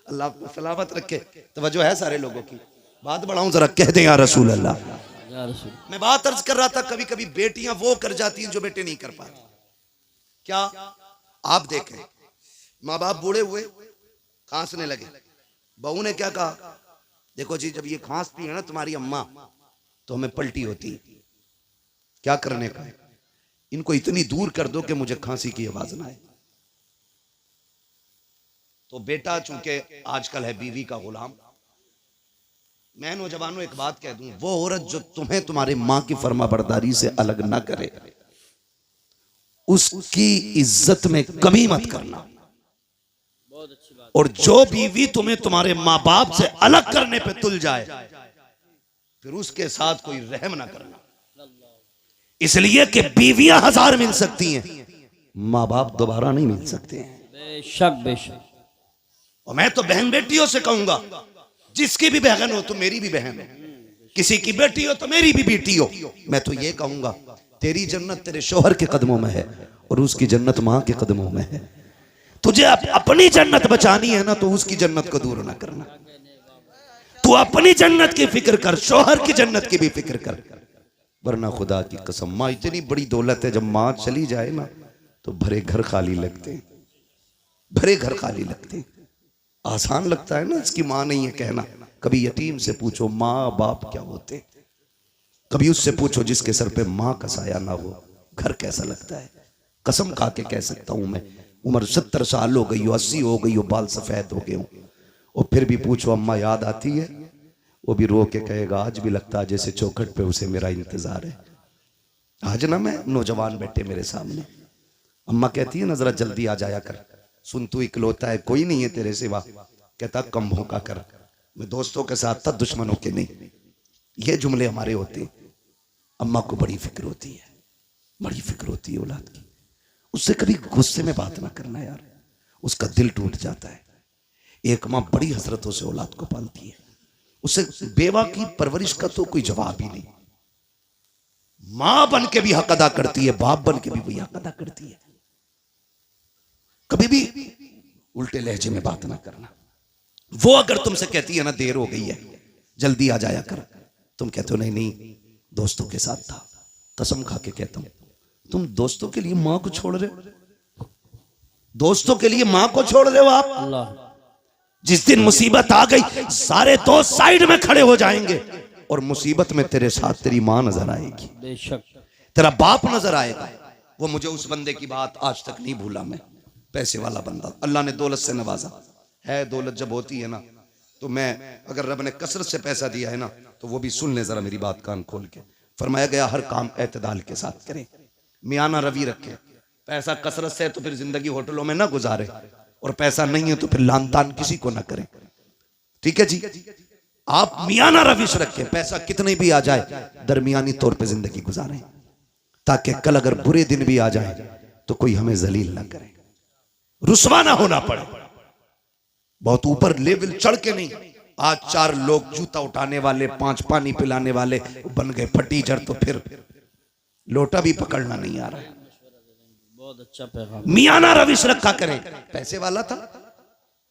अल्लाह आपको सलामत रखे। तवज्जो है सारे लोगों की। बात बढ़ाऊं जरा, कह दें या रसूल अल्लाह। या रसूल। मैं बात अर्ज कर रहा था, कभी कभी बेटियां वो कर जाती हैं जो बेटे नहीं कर पाते। क्या आप देखें, माँ बाप बूढ़े हुए, खांसने लगे, बहू ने क्या कहा, देखो जी जब ये खांसती है ना तुम्हारी अम्मा तो हमें पलटी होती। क्या करने का है? इनको इतनी दूर कर दो कि मुझे खांसी की आवाज ना आए। तो बेटा चूंकि आजकल है बीवी का गुलाम, मैं नौजवानों एक बात कह दूं, वो औरत जो तुम्हें तुम्हारे मां की फर्माबरदारी से अलग ना करे, उसकी इज्जत में कमी मत करना। बहुत अच्छी बात। और जो बीवी तुम्हें तुम्हारे माँ बाप से अलग करने पे तुल जाए, फिर उसके साथ कोई रहम ना करना। इसलिए कि बीवियां 1000 मिल सकती हैं, माँ बाप दोबारा नहीं मिल सकते हैं। बेशक बेशक। और मैं तो बहन बेटियों से कहूंगा, जिसकी भी बहन हो तो मेरी भी बहन हो, किसी की बेटी हो तो मेरी भी बेटी हो। मैं तो ये कहूंगा तेरी जन्नत तेरे शौहर के कदमों में है और उसकी जन्नत मां के कदमों में है। तुझे अपनी जन्नत बचानी है ना, तो उसकी जन्नत को दूर ना करना। तू अपनी जन्नत की फिक्र कर, शौहर की जन्नत की भी फिक्र कर, वरना खुदा की कसम माँ इतनी बड़ी दौलत है, जब माँ चली जाए ना तो भरे घर खाली लगते हैं, भरे घर खाली लगते हैं। आसान लगता है ना, इसकी माँ नहीं है कहना। कभी यतीम से पूछो माँ बाप क्या होते, कभी उससे पूछो जिसके सर पे माँ का साया ना हो, घर कैसा लगता है। कसम खा के कह सकता हूं मैं, उम्र 70 साल हो गई हो, 80 हो गई हो, बाल सफेद हो गए हो, और फिर भी पूछो अम्मा याद आती है, वो भी रो के कहेगा आज भी लगता है जैसे चौखट पे उसे मेरा इंतजार है। आज ना मैं नौजवान बैठे मेरे सामने, अम्मा कहती है ना जरा जल्दी आ जाया कर, सुन तू इकलौता है, कोई नहीं है तेरे सिवा। कहता कम भौंका कर, मैं दोस्तों के साथ था दुश्मनों के नहीं। ये जुमले हमारे होते हैं। अम्मा को बड़ी फिक्र होती है, बड़ी फिक्र होती है औलाद की। उससे कभी गुस्से में बात ना करना यार, उसका दिल टूट जाता है। एक माँ बड़ी हसरतों से औलाद को पालती है, उसे बेवा की परवरिश का तो कोई जवाब ही नहीं। मां बन के भी हक अदा करती है, बाप बन के भी वही हक अदा करती है। कभी भी उल्टे लहजे में बात ना करना। वो अगर तुमसे कहती है ना देर हो गई है जल्दी आ जाया कर, तुम कहते हो नहीं नहीं दोस्तों के साथ था। कसम खा के कहता हूं, तुम दोस्तों के लिए मां को छोड़ रहे हो, दोस्तों के लिए मां को छोड़ रहे हो आप। अल्लाह। जिस दिन मुसीबत आ गई सारे दोस्त साइड में खड़े हो जाएंगे और मुसीबत में तेरे साथ तेरी मां नजर आएगी, बेशक। तेरा बाप नजर आएगा। वो मुझे उस बंदे की बात आज तक नहीं भूला मैं, पैसे वाला बंदा, अल्लाह ने दौलत से नवाजा है। दौलत जब होती है ना तो मैं, अगर रब ने कसरत से पैसा दिया है ना तो वो भी सुन ले जरा मेरी बात कान खोल के। फरमाया गया हर काम एतदाल के साथ करें, मियाना रवि रखें, पैसा कसरत से है तो फिर जिंदगी होटलों में ना गुजारे, और पैसा नहीं है तो फिर लान तान किसी को ना करें। ठीक है जी, आप मियाना रविश रखें, पैसा कितने भी आ जाए दरमियानी तौर पे जिंदगी गुजारें, ताकि कल अगर बुरे दिन भी आ जाए तो कोई हमें जलील ना करे, रुसवा ना होना पड़े। बहुत ऊपर लेवल चढ़ के नहीं। आज 4 लोग जूता उठाने वाले, 5 पानी पिलाने वाले बन गए फटीचर, तो फिर लोटा भी पकड़ना नहीं आ रहा है। बहुत अच्छा पैगाम। मियाना रविश रखा करें। पैसे वाला था,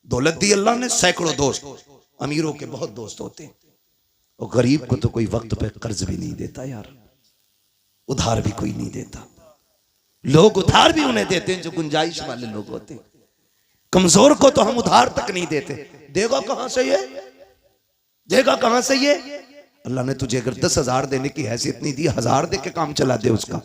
दौलत दी अल्लाह ने, सैकड़ों दोस्त, अमीरों के बहुत दोस्त होते हैं, और गरीब को तो कोई वक्त पे कर्ज भी नहीं देता यार, उधार भी कोई नहीं देता। लोग उधार भी उन्हें देते हैं जो गुंजाइश वाले लोग होते हैं, कमजोर को तो हम उधार तक नहीं देते। देगा कहां से ये, देगा कहां से ये? अल्लाह ने तुझे अगर 10,000 देने की हैसियत नहीं दी, 1000 दे के काम चला दे उसका,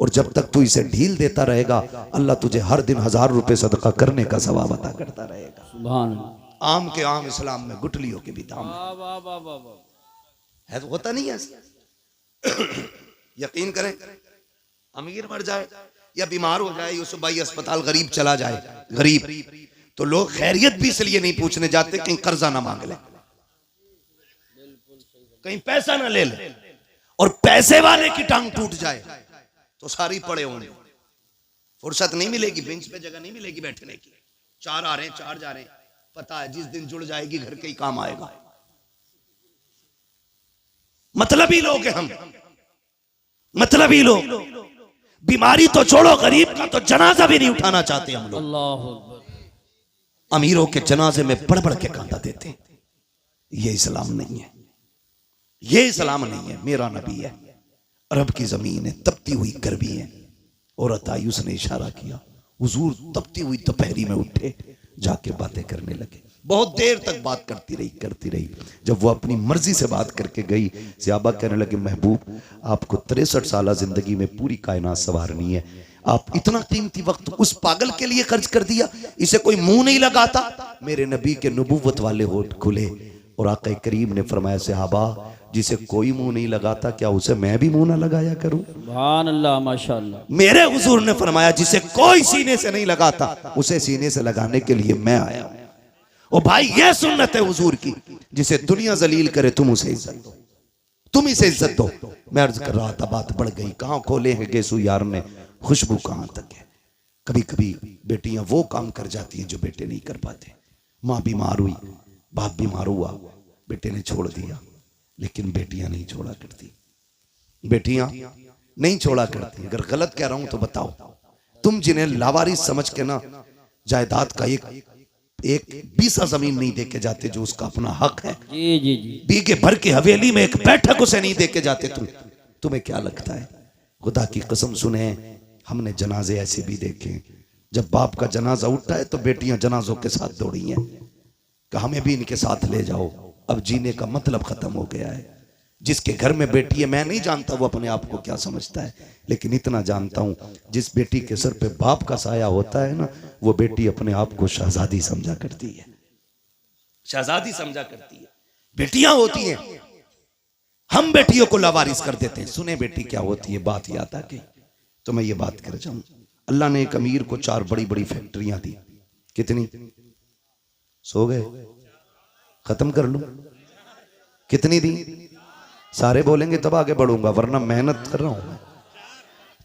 और जब तक तू इसे ढील देता रहेगा अल्लाह तुझे हर दिन 1000 रुपए सदका करने का सवाब अता करता रहेगा। सुभान अल्लाह। आम के आम इस्लाम में गुटलियों के भी दाम वाह वाह वाह वाह वाह। है, तो होता नहीं है यकीन करें, अमीर मर जाए या बीमार हो जाए, यूसुफ भाई अस्पताल, गरीब चला जाए, गरीब, तो लोग खैरियत भी इसलिए नहीं पूछने जाते कहीं कर्जा ना मांग ले, कहीं पैसा ना ले ले, और पैसे वाले की टांग टूट जाए तो सारी पड़े होंगे, फुर्सत नहीं मिलेगी, बेंच पे जगह नहीं मिलेगी बैठने की। 4 आ रहे हैं, 4 जा रहे हैं, पता है जिस दिन जुड़ जाएगी घर के ही काम आएगा। मतलबी लोग हैं हम, मतलबी लोग। बीमारी तो छोड़ो, गरीब का तो जनाजा भी नहीं उठाना चाहते हम लोग। अल्लाह अकबर। अमीरों के जनाजे में बढ़ बढ़ के कांदा देते हैं। ये इस्लाम नहीं है, ये इस्लाम नहीं है। मेरा नबी है, अरब की जमीन है, तपती हुई गर्मी है। औरत आई, उसने इशारा किया, हुजूर तपती हुई दोपहरी में उठे, जाके बातें करने लगे। बहुत देर तक बात करती रही। जब वो अपनी मर्जी से बात करके गई, सहाबा कहने लगे, महबूब आपको 63 साल जिंदगी में पूरी कायनात संवारनी है, आप इतना कीमती वक्त उस पागल के लिए खर्च कर दिया, इसे कोई मुंह नहीं लगाता। मेरे नबी के नबूवत वाले होठ खुले और आका करीम ने फरमाया, सहाबा जिसे कोई मुंह नहीं लगाता क्या उसे मैं भी मुंह ना लगाया करूं? सुभान अल्लाह, माशाअल्लाह। मेरे हुजूर ने फरमाया, जिसे कोई सीने से नहीं लगाता उसे सीने से लगाने के लिए मैं आया हूं। ओ भाई, ये सुन्नत है हुजूर की, जिसे दुनिया जलील करे तुम उसे इज्जत दो, तुम इसे इज्जत दो। मैं अर्ज कर रहा था, बात बढ़ गई। कहां खोले हैं गेसू यार ने, खुशबू कहां तक है। कभी कभी बेटियां वो काम कर जाती हैं जो बेटे नहीं कर पाते। माँ बीमार हुई, बाप बीमार हुआ, बेटे ने छोड़ दिया, लेकिन बेटियां नहीं छोड़ा करती, बेटियां नहीं छोड़ा करती। अगर गलत कह रहा हूं तो बताओ। तुम जिन्हें लावारिस समझ के ना जायदाद का एक बीसा जमीन नहीं देके जाते जो उसका अपना हक है, जी जी जी, बीघे भर की हवेली में एक बैठक उसे नहीं देके जाते, तुम्हें क्या लगता है? खुदा की कसम सुने, हमने जनाजे ऐसे भी देखे, जब बाप का जनाजा उठता है तो बेटियां जनाजों के साथ दौड़ी हैं कि हमें भी इनके साथ ले जाओ। अब जीने का मतलब खत्म हो गया है। जिसके घर में बेटी है, मैं नहीं जानता वो अपने आप को क्या समझता है, लेकिन इतना जानता हूं, जिस बेटी के सर पे बाप का साया होता है ना, वो बेटी अपने आप को शहजादी समझा करती है, शहजादी समझा करती है। बेटियां होती हैं, हम बेटियों को लावारिस कर देते हैं। सुने बेटी क्या होती है, बात याद आ गई तो मैं ये बात कर जाऊं। अल्लाह ने एक अमीर को 4 बड़ी बड़ी फैक्ट्रियां दी। कितनी? सो गए? खत्म कर लूं? कितनी दी? सारे बोलेंगे तब आगे बढ़ूंगा, वरना मेहनत कर रहा हूं।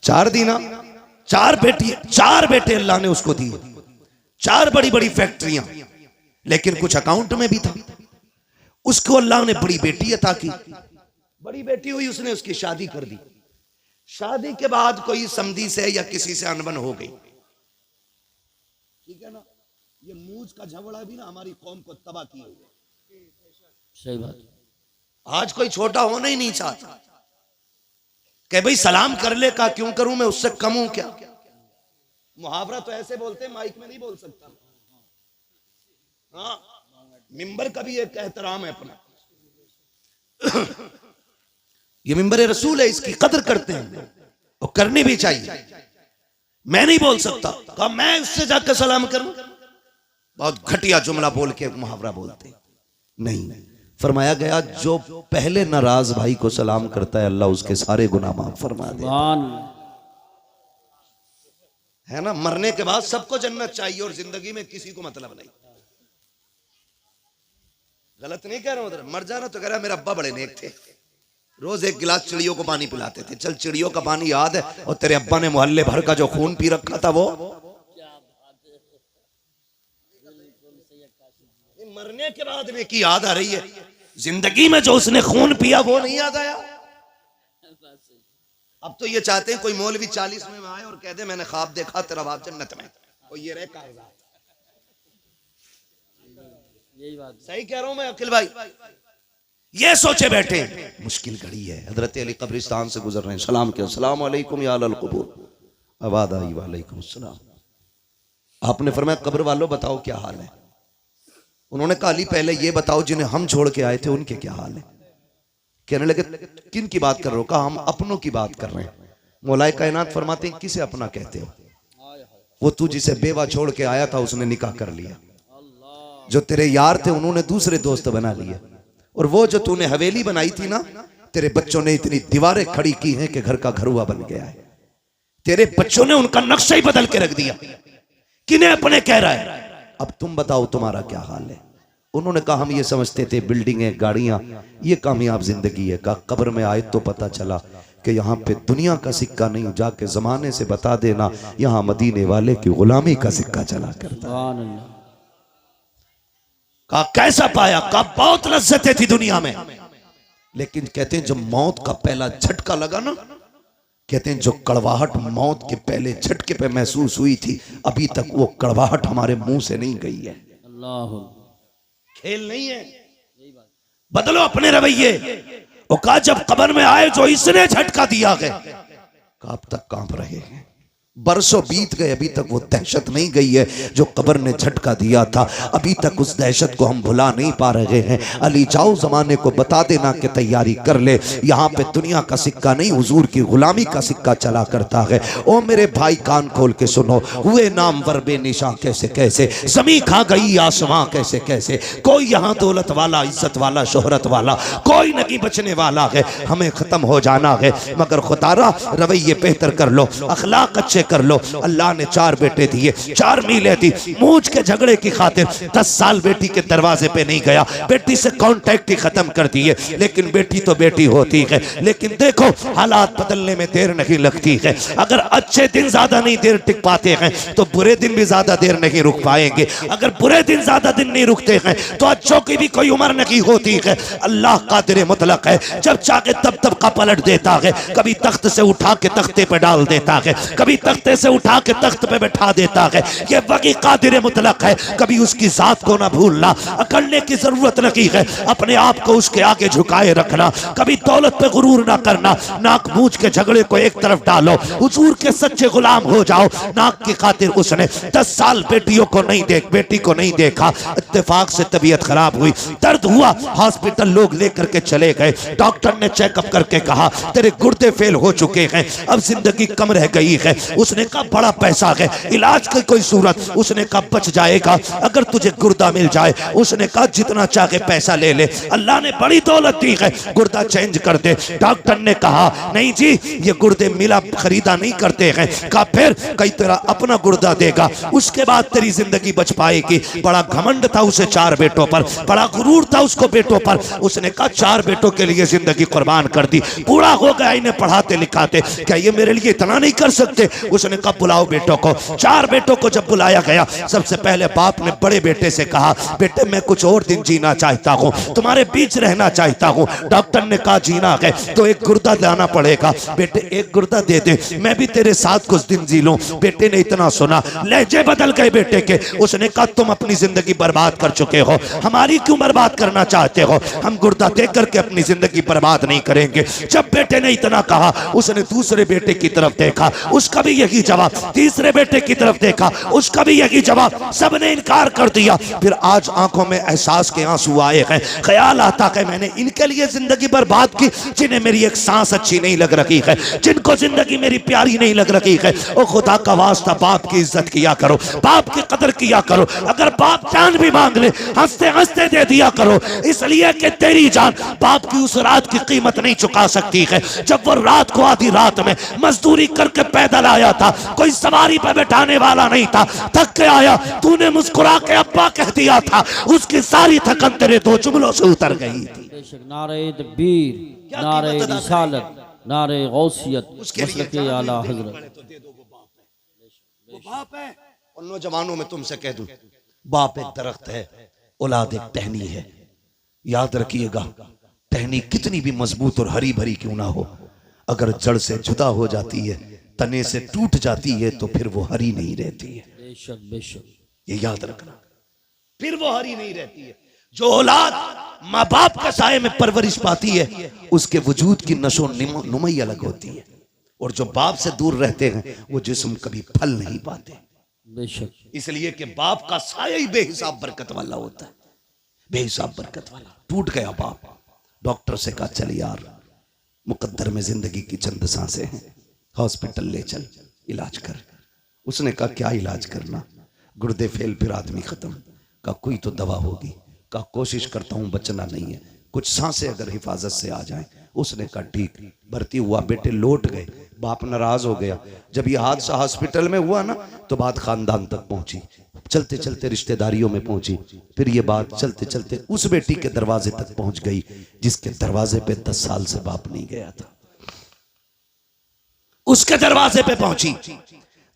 4 दी ना? 4 बेटे अल्लाह ने उसको दिए, 4 बड़ी बड़ी फैक्ट्रियां, लेकिन कुछ अकाउंट में भी था। उसको अल्लाह ने बड़ी बेटी अता की। बड़ी बेटी हुई, उसने उसकी शादी कर दी। शादी के बाद कोई समधी से या किसी से अनबन हो गई, ठीक है ना? ये मूज का झगड़ा भी ना हमारी कौम को तबाह किए हुए। सही बात। आज कोई छोटा होना ही नहीं चाहता कि भाई सलाम कर ले, का क्यों करूं, मैं उससे कम हूं क्या? मुहावरा तो ऐसे बोलते हैं, माइक में नहीं बोल सकता। हाँ, मिंबर का भी एक एहतराम है अपना। ये मिंबर रसूल है, इसकी कदर करते हैं और करनी भी चाहिए। मैं नहीं बोल सकता, कहा मैं उससे जाकर सलाम करूं। बहुत घटिया जुमला बोल के मुहावरा बोलते नहीं। फरमाया गया, जो पहले नाराज भाई को सलाम करता है, अल्लाह उसके सारे गुनाह माफ फरमा दे। है ना, मरने के बाद सबको जन्नत चाहिए और जिंदगी में किसी को मतलब नहीं। गलत नहीं कह रहा हूं, मर जाना तो कह रहा मेरे अब्बा बड़े नेक थे, रोज एक गिलास चिड़ियों को पानी पिलाते थे। चल चिड़ियों का पानी याद है, और तेरे अब्बा ने मोहल्ले भर का जो खून पी रखा था वो। मरने के बाद में की याद आ रही है, जिंदगी में जो उसने खून पिया वो नहीं याद आया। अब तो ये चाहते हैं कोई मौलवी 40 में आए और कह दे मैंने ख्वाब देखा तेरा बाप जन्नत में, और ये रहे कागजात। यही बात सही कह रहा हूं मैं अखिल भाई? ये सोचे बैठे मुश्किल घड़ी है। हजरत अली कब्रिस्तान से गुजर रहे हैं, सलाम किया, अस्सलाम वालेकुम या अहल क़ुबूर। आवाज़ आई वालेकुम अस्सलाम। आपने फरमाया कब्र वालों बताओ क्या हाल है। उन्होंने कहा अली पहले ये बताओ जिन्हें हम छोड़ के आए थे उनके क्या हाल है। कहने लगे किन की बात कर रहे हो? कहा हम अपनों की बात कर रहे हैं। मौलाए कायनात फरमाते हैं किसे अपना कहते हो? वो तू जिसे बेवा छोड़ के आया था उसने निकाह कर लिया, जो तेरे यार थे उन्होंने दूसरे दोस्त बना लिए, और वो जो तूने हवेली बनाई थी ना, तेरे बच्चों ने इतनी दीवारें खड़ी की हैं कि घर का घरुआ बन गया है। तेरे बच्चों ने उनका नक्शा ही बदल के रख दिया। किन्हें अपने कह रहा है? अब तुम बताओ तुम्हारा क्या हाल है। उन्होंने कहा हम ये समझते थे बिल्डिंगें गाड़ियां ये कामयाब जिंदगी है। कहा कब्र में आए तो पता चला कि यहाँ पे दुनिया का सिक्का नहीं, जाके जमाने से बता देना यहाँ मदीने वाले की गुलामी का सिक्का चला करता। कहा कैसा पाया? कहा बहुत लज्जतें थी दुनिया में, लेकिन कहते हैं जब मौत का पहला झटका लगा ना, कहते हैं जो कड़वाहट मौत के पहले झटके पे महसूस हुई थी, अभी तक वो कड़वाहट हमारे मुंह से नहीं गई है। अल्लाह, खेल नहीं है। बदलो अपने रवैये। वो कहा जब कब्र में आए जो इसने झटका दिया है, कब तक कांप रहे हैं। बरसों बीत गए, अभी तक वो दहशत नहीं गई है जो कब्र ने झटका दिया था। अभी तक उस दहशत को हम भुला नहीं पा रहे हैं। अली जाओ जमाने को बता देना कि तैयारी कर ले, यहाँ पे दुनिया का सिक्का नहीं हुजूर की गुलामी का सिक्का चला करता है। ओ मेरे भाई कान खोल के सुनो, हुए नाम वरबे निशा कैसे कैसे, जमी खा गई आसमां कैसे कैसे। कोई यहाँ दौलत वाला, इज्जत वाला, शोहरत वाला कोई नहीं बचने वाला है। हमें खत्म हो जाना है, मगर खुदारा रवैये बेहतर कर लो, अखलाक अच्छे कर लो। अल्लाह ने 4 बेटे दिए, 4 मीलें दी। मूंछ के झगड़े की खातिर 10 साल बेटी के दरवाजे पे नहीं गया, बेटी से कांटेक्ट ही खत्म कर दिए। लेकिन बेटी तो बेटी होती है। लेकिन देखो हालात बदलने में देर नहीं लगती है। अगर अच्छे दिन ज्यादा नहीं देर टिक पाते हैं तो बुरे दिन भी ज्यादा देर नहीं रुक पाएंगे। अगर बुरे दिन ज्यादा दिन नहीं रुकते हैं तो अच्छों की भी कोई उम्र नहीं होती है। अल्लाह कादिर मुतलक है, जब चाहे तब तब का पलट देता है। कभी तख्त से उठा के तख्ते पे डाल देता है, कभी तख्ते से उठा के तख्त पे बैठा देता है। ये वही कादिर मुतलक है। कभी उसकी जात को ना भूलना, अकड़ने की जरूरत नहीं है। अपने आप को उसके आगे झुकाए रखना, कभी दौलत पे गुरूर ना करना। नाक मूंछ के झगड़े को एक तरफ डालो, हुजूर के सच्चे गुलाम हो जाओ। नाक की खातिर उसने 10 साल बेटी को नहीं देखा। इत्तेफाक से तबीयत खराब हुई, दर्द हुआ, हॉस्पिटल लोग लेकर के चले गए। डॉक्टर ने चेकअप करके कहा तेरे गुर्दे फेल हो चुके हैं, अब जिंदगी कम रह गई है। उसने कहा बड़ा पैसा है, इलाज की कोई सूरत? उसने कहा बच जाएगा अगर तुझे गुर्दा मिल जाए। उसने कहा जितना चाहे पैसा ले ले, अल्लाह ने बड़ी दौलत दी है, गुर्दा चेंज कर दे। डॉक्टर ने कहा नहीं जी ये गुर्दे मिला खरीदा नहीं करते हैं। कहा फिर? कई तेरा अपना गुर्दा देगा, उसके बाद तेरी जिंदगी बच पाएगी। बड़ा घमंड था उसे 4 बेटों पर, बड़ा गुरूर था उसको बेटों पर। उसने कहा 4 बेटों के लिए जिंदगी कुर्बान कर दी, पूरा हो गया इन्हें पढ़ाते लिखाते, क्या ये मेरे लिए इतना नहीं कर सकते? उसने कहा बुलाओ बेटों को। 4 बेटों को जब बुलाया गया, सबसे पहले बाप ने बड़े बेटे से कहा बेटे मैं कुछ और दिन जीना चाहता हूँ, तुम्हारे बीच रहना चाहता हूँ। डॉक्टर ने कहा जीना है तो एक गुर्दा लाना पड़ेगा। बेटे एक गुर्दा दे दे, मैं भी तेरे साथ कुछ दिन जी लूं। बेटे ने इतना सुना, लहजे बदल गए बेटे के। उसने कहा तुम अपनी जिंदगी बर्बाद कर चुके हो, हमारी क्यों बर्बाद करना चाहते हो? हम गुर्दा दे करके अपनी जिंदगी बर्बाद नहीं करेंगे। जब बेटे ने इतना कहा, उसने दूसरे बेटे की तरफ देखा, उसका भी यही जवाब। तीसरे बेटे की तरफ देखा, उसका भी यही जवाब। सबने इनकार कर दिया। फिर आज आंखों में एहसास के आंसू आए हैं। ख्याल आता है मैंने इनके लिए जिंदगी बर्बाद की जिन्हें मेरी एक सांस अच्छी नहीं लग रही है, जिनको जिंदगी मेरी प्यारी नहीं लग रही है। ओ खुदा का वास्ता बाप की इज्जत किया करो, बाप की कदर किया करो। अगर बाप जान भी मांग ले हंसते हंसते दे दिया करो, इसलिए कि तेरी जान बाप की उस रात की कीमत नहीं चुका सकती है जब वो रात को आधी रात में मजदूरी करके पैदल आया आया था, कोई सवारी पे बैठाने वाला नहीं था। थक के आया, तूने मुस्कुरा के अब्बा कह दिया था, उसकी सारी थकन तेरे दो जुमलों से उतर गई थी। बेशक नारे तकबीर, नारे रिसालत, नारे गौसियत, मसलके आला हजरत। वो बाप है। और नौजवानों में तुमसे कह दूं, बाप एक दरख्त है, औलाद एक टहनी है। याद रखिएगा, टहनी कितनी भी मजबूत और हरी भरी क्यों ना हो, अगर जड़ से जुदा हो जाती है, तने से टूट जाती है, तो फिर वो हरी नहीं रहती है। बेशक बेशक, ये याद रखना, फिर वो हरी नहीं रहती है। जो औलाद माँ बाप के साये में परवरिश पाती है, उसके वजूद की नशो नुमई अलग होती है। और जो बाप से दूर रहते हैं, वो जिस्म कभी फल नहीं पाते। बेशक, इसलिए कि बाप का साया ही बेहिसाब बरकत वाला होता है, बेहिसाब बरकत वाला। टूट गया बाप, डॉक्टर से कहा चल यार, मुकद्दर में जिंदगी की चंद सांसें हैं, हॉस्पिटल ले चल, इलाज कर। उसने कहा क्या इलाज करना, गुर्दे फेल, फिर आदमी खत्म। कहा कोई तो दवा होगी। कहा कोशिश करता हूं, बचना नहीं है, कुछ सांसें अगर हिफाजत से आ जाएं। उसने कहा ठीक। भर्ती हुआ, बेटे लौट गए। बाप नाराज हो गया। जब यह हादसा हॉस्पिटल में हुआ ना, तो बात खानदान तक पहुंची, चलते चलते रिश्तेदारियों में पहुंची, फिर ये बात चलते चलते उस बेटी के दरवाजे तक पहुंच गई जिसके दरवाजे पे 10 साल से बाप नहीं गया था। उसके दरवाजे पे पहुंची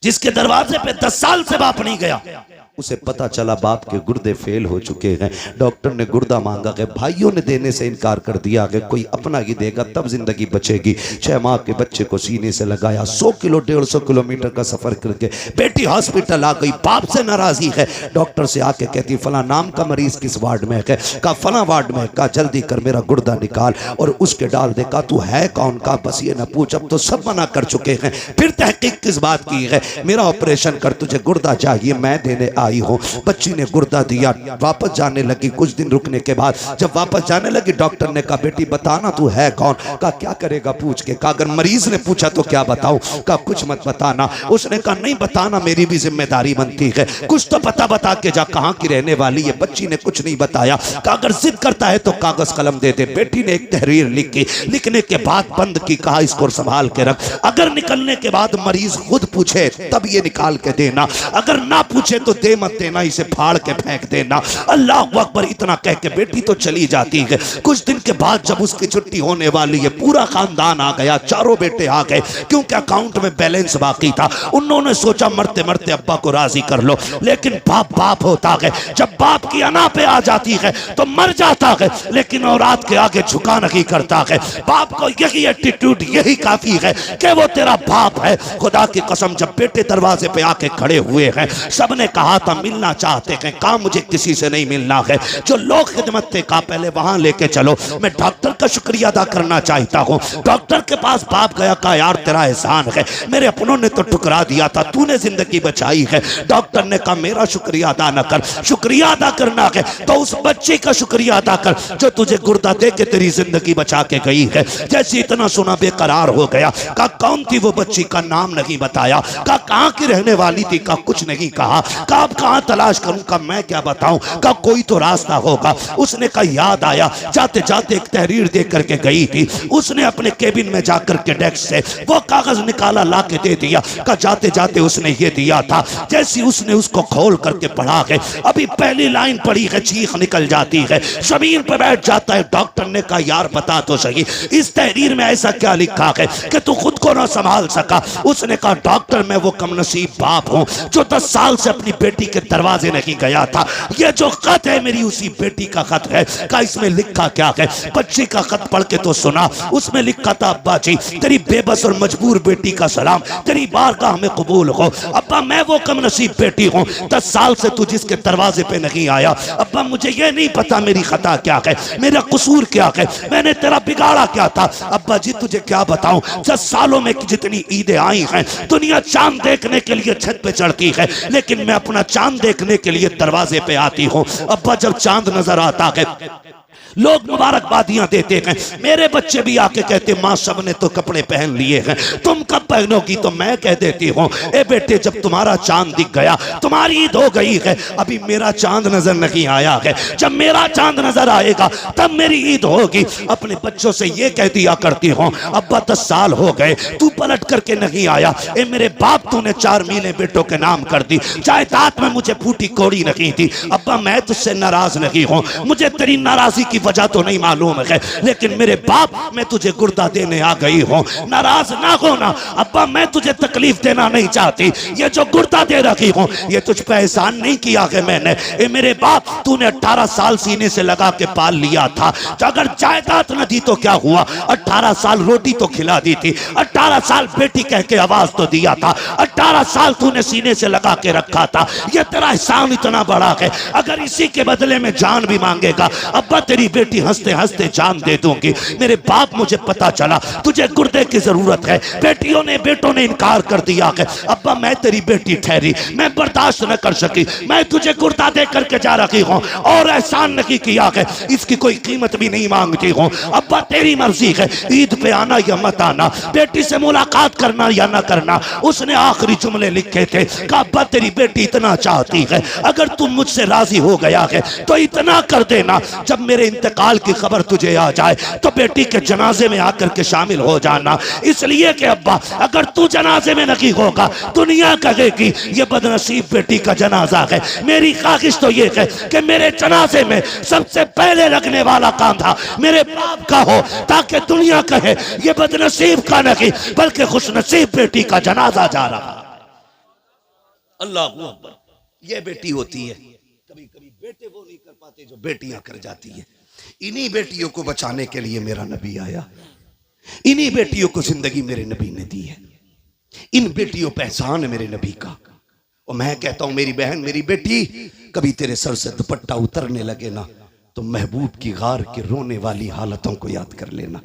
जिसके दरवाजे पे 10 साल से बाप नहीं गया। उसे पता चला बाप के गुर्दे फेल हो चुके हैं। डॉक्टर ने गुर्दा मांगा गया, भाइयों ने देने से इनकार कर दिया कि कोई अपना ही देगा तब जिंदगी बचेगी। 6 माह के बच्चे को सीने से लगाया, 100 किलो 150 किलोमीटर का सफर करके बेटी हॉस्पिटल आ गई। बाप से नाराजगी है, डॉक्टर से आके कहती फला नाम का मरीज किस वार्ड में है? कहा फला वार्ड में। कहा जल्दी कर मेरा गुर्दा निकाल और उसके डाल दे। कहा तू है कौन? का बस ये ना पूछ, अब तो सब मना कर चुके हैं, फिर तहकीक किस बात की है? मेरा ऑपरेशन कर, तुझे गुर्दा चाहिए, मैं देने आई हूं। बच्ची ने गुर्दा दिया, वापस जाने लगी। कुछ दिन रुकने के बाद जब वापस जाने लगी, डॉक्टर ने कहा बेटी बताना तू है कौन? कहा क्या करेगा पूछ के? कहा अगर मरीज ने पूछा तो क्या बताऊं? कहा कुछ मत बताना। उसने कहा नहीं बताना, मेरी भी जिम्मेदारी बनती है, कुछ तो पता बता के जा, कहां की रहने वाली है? बच्ची ने कुछ नहीं बताया। कहा अगर जिद करता है तो कागज कलम दे दे। बेटी ने एक तहरीर लिखी, लिखने के बाद बंद की, कहा इसको संभाल के रख, अगर निकलने के बाद मरीज खुद पूछे तब ये निकाल के देना, अगर ना पूछे तो दे मत देना, इसे फाड़ के फेंक देना। अल्लाह अकबर। इतना कह के बेटी तो चली जाती है। कुछ दिन के बाद जब उसकी छुट्टी होने वाली है, पूरा खानदान आ गया, चारों बेटे आ गए, क्योंकि अकाउंट में बैलेंस बाकी था। उन्होंने सोचा मरते मरते अब्बा को राजी कर लो, लेकिन बाप बाप होता है, जब बाप की अना पे आ जाती है तो मर जाता है, लेकिन औलाद के आगे झुका नहीं करता है। बाप को यही एटीट्यूड, यही काफी है कि वो तेरा बाप है। खुदा की कसम, जब बेटे दरवाजे पे आके खड़े हुए हैं, सबने कहा था मिलना चाहते हैं, कहा मुझे किसी से नहीं मिलना है। जो लोग खिदमत थे, कहा पहले वहां लेके चलो, मैं डॉक्टर का शुक्रिया अदा करना चाहता हूं। डॉक्टर के पास बाप गया, कहा यार तेरा एहसान है, मेरे अपनों ने तो ठुकरा दिया था, तूने जिंदगी बचाई है। डॉक्टर ने कहा मेरा शुक्रिया अदा न कर, शुक्रिया अदा करना है तो उस बच्चे का शुक्रिया अदा कर जो तुझे गुर्दा दे के तेरी जिंदगी बचा के गई है। जैसे इतना सुना बेकरार हो गया। कहा कौन थी वो बच्ची? का नाम नहीं बताया। कहा कहां की रहने वाली थी? का कुछ नहीं कहा। कहा अब कहां तलाश करूं? का मैं क्या बताऊं? का कोई तो रास्ता होगा। उसने कहा याद आया, जाते जाते एक तहरीर दे करके गई थी। उसने अपने केबिन में जाकर के डेस्क से वो कागज निकाला, ला के दे दिया। का जाते जाते उसने ये दिया था। जैसी उसने उसको खोल करके पढ़ा है, अभी पहली लाइन पढ़ी है, चीख निकल जाती है, जमीन पर बैठ जाता है। डॉक्टर ने कहा यार बता तो सही, इस तहरीर में ऐसा क्या लिखा है कि तू खुद को ना संभाल सका? उसने कहा डॉक्टर मैं वो कमनसीब बाप हूं जो 10 साल से अपनी बेटी के दरवाजे नहीं गया था। ये जो खत है मेरी उसी बेटी का खत है। का इसमें लिखा क्या है? बच्ची का खत पढ़ के तो सुना। उसमें लिखा था अब्बा जी तेरी बेबस और मजबूर बेटी का सलाम, तेरी बारगाह में कबूल हो। अब्बा मैं वो कमनसीब बेटी हूँ, 10 साल से तू जिसके दरवाजे पे नहीं आया। अब्बा मुझे ये नहीं पता मेरी खता क्या है, मेरा कसूर क्या है, मैंने तेरा बिगाड़ा क्या था। अब्बा जी तुझे क्या बताऊं, 10 सालों में जितनी ईदें आई हैं, दुनिया चांद देखने के लिए छत पे चढ़ती है, लेकिन मैं अपना चांद देखने के लिए दरवाजे पे आती हूँ। अब्बा जब चांद नजर आता है लोग मुबारकबादियां देते हैं, मेरे बच्चे भी आके कहते माँ सब ने तो कपड़े पहन लिए हैं, तुम कब पहनोगी? तो मैं कह देती हूँ ए बेटे, जब तुम्हारा चांद दिख गया, तुम्हारी ईद हो गई है, अभी मेरा चांद नजर नहीं आया है, जब मेरा चांद नजर आएगा तब मेरी ईद होगी। अपने बच्चों से ये कह दिया करती हूँ, अब्बा 10 साल हो गए तू पलट करके नहीं आया, ए मेरे बाप तूने 4 मीलें बेटों के नाम कर दी, जायदाद में मुझे फूटी कोड़ी नहीं थी, अब्बा मैं तुझसे नाराज नहीं हूँ, मुझे तेरी नाराजगी की वजह तो नहीं मालूम है, लेकिन मेरे बाप मैं तुझे गुर्दा देने आ गई हूँ, नाराज ना होना अब्बा, मैं तुझे तकलीफ देना नहीं चाहती, ये जो गुर्दा दे रखी हूँ ये तुझ पे एहसान नहीं किया है मैंने, ए मेरे बाप तूने 18 साल सीने से लगा के पाल लिया था, तो अगर जायदाद न दी तो क्या हुआ, 18 साल रोटी तो खिला दी थी, 18 साल बेटी कह के आवाज तो दिया था, 18 साल तूने सीने से लगा के रखा था, ये तेरा एहसान इतना बड़ा है, अगर इसी के बदले में जान भी मांगेगा अब्बा तेरी बेटी हंसते हंसते जान दे दूंगी। मेरे बाप मुझे पता चला तुझे गुर्दे की जरूरत है, बेटियों ने बेटों ने इनकार कर दिया है, अब्बा मैं तेरी बेटी ठहरी, मैं बर्दाश्त न कर सकी, मैं तुझे गुर्दा दे करके जा रही हूँ और एहसान नहीं किया है, इसकी कोई कीमत भी नहीं मांगती हूँ, अब्बा तेरी मर्जी है, ईद पे आना या मत आना, बेटी से मुलाकात करना या ना करना। उसने आखिरी जुमले लिखे थे, कहा अब्बा तेरी बेटी इतना चाहती है, अगर तुम मुझसे राजी हो गया है तो इतना कर देना, जब मेरे इंतकाल की खबर तुझे आ जाए तो बेटी के जनाजे में आकर के शामिल हो जाना, इसलिए कि अब्बा अगर तू जनाजे में नहीं होगा दुनिया कहेगी ये बदनसीब बेटी का जनाजा है, मेरी ख्वाहिश तो ये है कि मेरे जनाजे में सबसे पहले लगने वाला कांधा मेरे बाप का हो, ताकि दुनिया कहे ये बदनसीब का नहीं बल्कि खुशनसीब बेटी का जनाजा जा रहा। अल्लाह अकबर, ये बेटी होती है, कभी कभी बेटे वो नहीं कर पाते जो बेटियां कर जाती है, इन्हीं बेटियों को बचाने के लिए मेरा नबी आया, इन्हीं बेटियों को जिंदगी मेरे नबी ने दी है, इन बेटियों पे एहसान है मेरे नबी का। और मैं कहता हूं मेरी बहन मेरी बेटी, कभी तेरे सर से दुपट्टा उतरने लगे ना तो महबूब की गार के रोने वाली हालतों को याद कर लेना,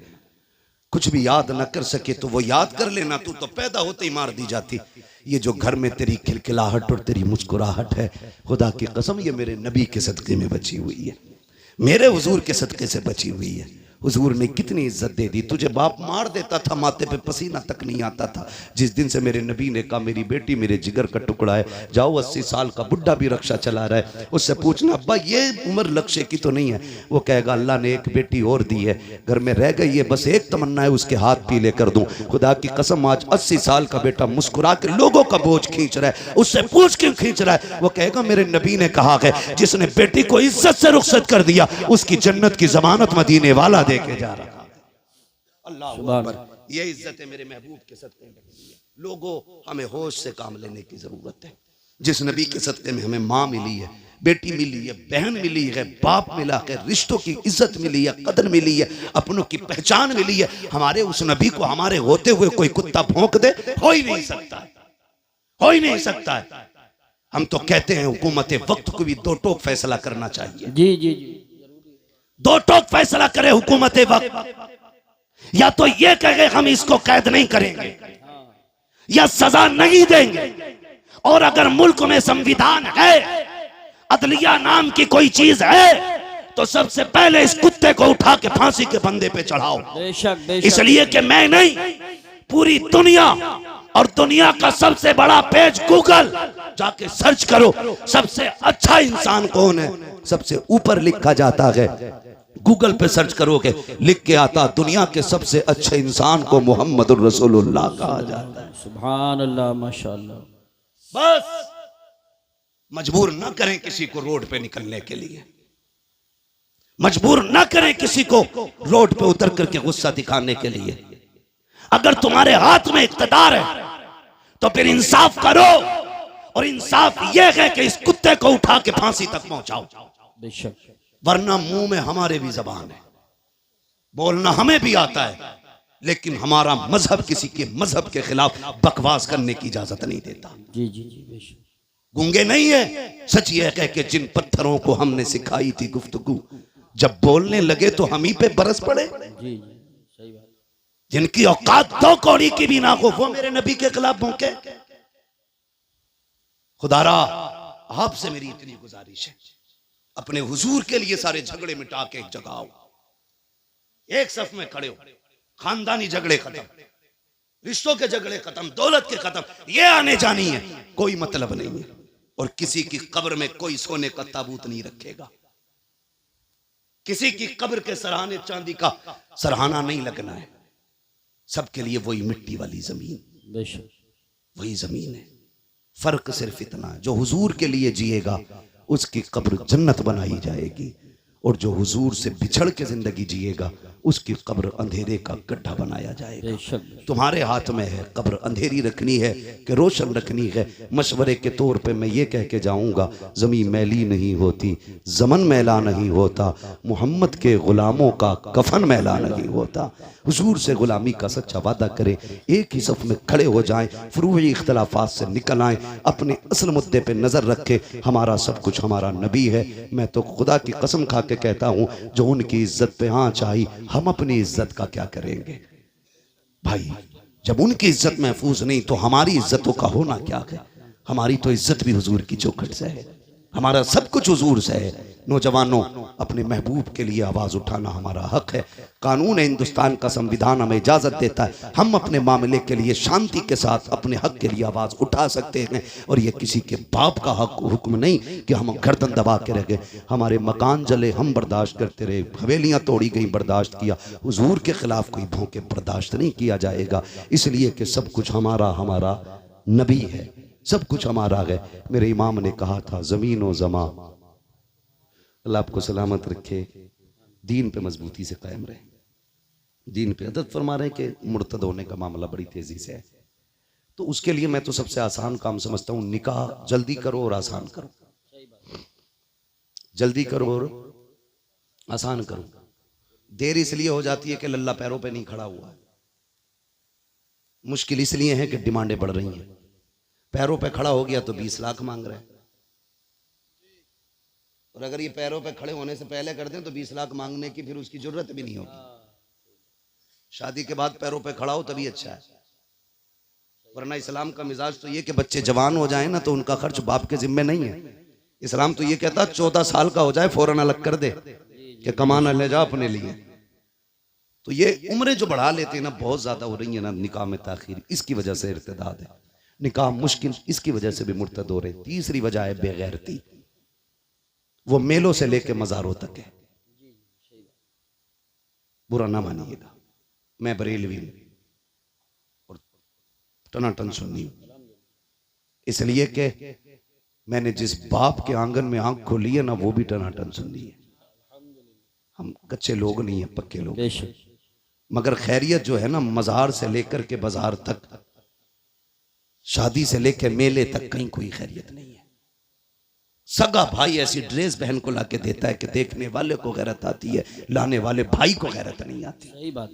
कुछ भी याद न कर सके तो वो याद कर लेना, तू तो पैदा होते ही मार दी जाती। ये जो घर में तेरी खिलखिलाहट और तेरी मुस्कुराहट है, खुदा की कसम ये मेरे नबी के सदके में बची हुई है, मेरे हुजूर के सदके से बची हुई है। हुजूर ने कितनी इज्जत दे दी, तुझे बाप मार देता था माथे पे पसीना तक नहीं आता था, जिस दिन से मेरे नबी ने कहा मेरी बेटी मेरे जिगर का टुकड़ा है, जाओ 80 साल का बुढ़ा भी रक्षा चला रहा है उससे पूछना अब्बा ये उम्र लक्ष्य की तो नहीं है, वो कहेगा अल्लाह ने एक बेटी और दी है, घर में रह गई है, बस एक तमन्ना है उसके हाथ पीले कर दूं। खुदा की कसम आज 80 साल का बेटा मुस्कुरा के लोगों का बोझ खींच रहा है, उससे पूछ क्यों खींच रहा है, वो कहेगा मेरे नबी ने कहा है जिसने बेटी को इज्जत से रुखसत कर दिया उसकी जन्नत की जमानत मदीने वाला देके जा रहा। अल्लाह अकबर, ये इज्जत है मेरे महबूब के सदके में। लोगों हमें होश से काम लेने की जरूरत है, जिस नबी के सदके में हमें माँ मिली है, बेटी मिली है, बहन मिली है, बाप मिला है, रिश्तों की इज्जत मिली है, कदर मिली है, अपनों की पहचान मिली है, हमारे उस नबी को हमारे होते हुए कोई कुत्ता भौंक दे हो ही नहीं सकता, हो ही नहीं सकता है। हम तो कहते हैं हुकूमत वक्त को भी दो टोक फैसला करना चाहिए, जी जी जी, दो टोक फैसला करे हुकूमत वक्त, या तो ये कहे हम इसको कैद नहीं करेंगे या सजा नहीं देंगे, और अगर मुल्क में संविधान है, अदलिया नाम की कोई चीज है, तो सबसे पहले इस कुत्ते को उठा के फांसी के फंदे पे चढ़ाओ। बेशक बेशक, इसलिए कि मैं नहीं, पूरी दुनिया, और दुनिया का सबसे बड़ा पेज गूगल, जाके सर्च करो सबसे अच्छा इंसान कौन है, सबसे ऊपर लिखा जाता है, गूगल पे सर्च करोगे लिख के आता दुनिया के सबसे अच्छे इंसान को मोहम्मदुर रसूलुल्लाह कहा जाता है। सुभान अल्लाह माशाअल्लाह। बस मजबूर ना करें किसी को रोड पे निकलने के लिए, मजबूर ना करें किसी को रोड पे उतर करके गुस्सा दिखाने के लिए। अगर तुम्हारे हाथ में इख्तियार है तो फिर इंसाफ करो, और इंसाफ यह है कि इस कुत्ते को उठा के फांसी तक पहुंचाओ। बेशक, वरना मुंह में हमारे भी जबान है, बोलना हमें भी आता है, लेकिन हमारा मजहब किसी के मजहब के खिलाफ बकवास करने की इजाजत नहीं देता। जी जी जी, बेशक। गूंगे नहीं है, सच ये कह के जिन पत्थरों को हमने सिखाई थी गुफ्तगू, जब बोलने लगे तो हम ही पे बरस पड़े। जी जी, सही बात। जिनकी औकात दो कौड़ी की भी ना हो, वो मेरे नबी के खिलाफ भौंके। खुदारा आपसे मेरी इतनी गुजारिश है, अपने हुजूर के लिए सारे झगड़े मिटा के एक जगह आओ, एक सफ में खड़े हो, खानदानी झगड़े खत्म, रिश्तों के झगड़े खत्म, दौलत के खत्म, ये आने जानी है, कोई मतलब नहीं है। और किसी की कब्र में कोई सोने का ताबूत नहीं रखेगा, किसी की कब्र के सराहने चांदी का सराहना नहीं लगना है। सबके लिए वही मिट्टी वाली जमीन, बेशक वही जमीन है। फर्क सिर्फ इतना है, जो हुजूर के लिए जिएगा उसकी कब्र जन्नत बनाई जाएगी, और जो हुजूर से बिछड़ के जिंदगी जिएगा उसकी कब्र अंधेरे का गड्ढा बनाया जाएगा। बेशक तुम्हारे हाथ में है कब्र अंधेरी रखनी है कि रोशन रखनी है। मशवरे के तौर पे मैं ये कह के जाऊंगा, ज़मीन मैली नहीं होती, ज़मन मैला नहीं होता, मोहम्मद के गुलामों का कफन मैला नहीं होता। हुजूर से गुलामी का सच्चा वादा करें, एक ही सफ में खड़े हो जाएं, फुरूई इख्तलाफात से निकल आएं, अपने असल मुद्दे पे नज़र रखें। हमारा सब कुछ हमारा नबी है। मैं तो खुदा की कसम खा के कहता हूँ, जो उनकी इज्जत पे आँच आई, हम अपनी इज्जत का क्या करेंगे भाई? जब उनकी इज्जत महफूज नहीं तो हमारी इज्जतों का होना क्या है? हमारी तो इज्जत भी हुजूर की चौखट से है, हमारा सब कुछ हुजूर से है। नौजवानों, अपने महबूब के लिए आवाज उठाना हमारा हक है। कानून हिंदुस्तान का, संविधान हमें इजाजत देता है, हम अपने मामले के लिए शांति के साथ अपने हक के लिए आवाज उठा सकते हैं। और ये किसी के बाप का हक हुक्म नहीं कि हम गर्दन दबा के रह गए। हमारे मकान जले, हम बर्दाश्त करते रहे, हवेलियां तोड़ी गई, बर्दाश्त किया। हुजूर के खिलाफ कोई भौंके बर्दाश्त नहीं किया जाएगा, इसलिए कि सब कुछ हमारा हमारा नबी है, सब कुछ हमारा है। मेरे इमाम ने कहा था, जमीन व जमा, अल्लाह आपको सलामत रखे, दीन पे मजबूती से कायम रहे। दीन पे अदद फरमा रहे हैं कि मुर्तद होने का मामला बड़ी तेजी से है, तो उसके लिए मैं तो सबसे आसान काम समझता हूँ, निकाह जल्दी करो और आसान करो, जल्दी करो और आसान करो। देर इसलिए हो जाती है कि लल्ला पैरों पे नहीं खड़ा हुआ है, मुश्किल इसलिए है कि डिमांडें बढ़ रही हैं। पैरों पे खड़ा हो गया तो 20 लाख मांग रहे हैं, और अगर ये पैरों पे खड़े होने से पहले कर दें तो 20 लाख मांगने की फिर उसकी जरूरत भी नहीं होगी। शादी के बाद पैरों पे खड़ा हो तभी अच्छा है, वरना इस्लाम का मिजाज तो ये कि बच्चे जवान हो जाए ना तो उनका खर्च बाप के जिम्मे नहीं है। इस्लाम तो ये कहता 14 साल का हो जाए फौरन अलग कर दे कि कमाना ले जा अपने लिए। तो ये उम्रें जो बढ़ा लेते हैं ना, बहुत ज्यादा हो रही है ना निकाह में ताखीर, इसकी वजह से इर्तिदाद है। निकाह मुश्किल इसकी वजह से भी मुर्तद हो रहे। तीसरी वजह है बेगैरती, वो मेलों से लेके मज़ारों तक है। बुरा ना मानिएगा, मैं बरेलवी हूं और टनाटन सुन्नी हूं, इसलिए कि मैंने जिस बाप के आंगन में आंख खोली है ना, वो भी टनाटन सुन्नी है। हम कच्चे लोग नहीं है, पक्के लोग। मगर खैरियत जो है ना, मज़ार से लेकर के बाजार तक, शादी से लेकर मेले तक, कहीं कोई खैरियत नहीं है। सगा भाई ऐसी ड्रेस बहन को लाके देता है कि देखने वाले को गैरत आती है, लाने वाले भाई को गैरत नहीं आती। सही बात,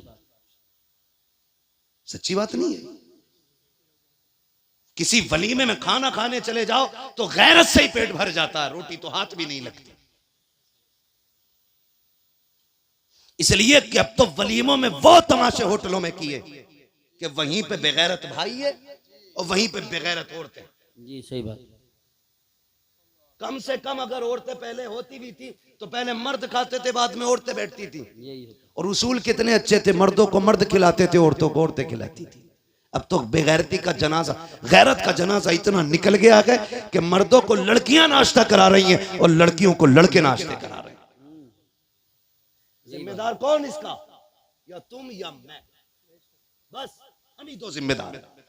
सच्ची बात नहीं है। किसी वलीमे में खाना खाने चले जाओ तो गैरत से ही पेट भर जाता है, रोटी तो हाथ भी नहीं लगती। इसलिए कि अब तो वलीमों में वो तमाशे होटलों में किए कि वहीं पे बेगैरत भाई है और वहीं पे बेगैरत औरतें। जी सही बात। कम से कम अगर औरतें पहले होती भी थी तो पहले मर्द खाते थे, बाद में औरतें बैठती थी। और उसूल कितने अच्छे थे, मर्दों को मर्द खिलाते थे, औरतों को औरतें खिलाती थी। अब तो बेगैरती का जनाजा, गैरत का जनाजा इतना निकल गया है कि मर्दों को लड़कियां नाश्ता करा रही हैं और लड़कियों को लड़के नाश्ते करा रहे हैं। जिम्मेदार कौन इसका? या तुम या मैं, बस हम ही तो जिम्मेदार हैं।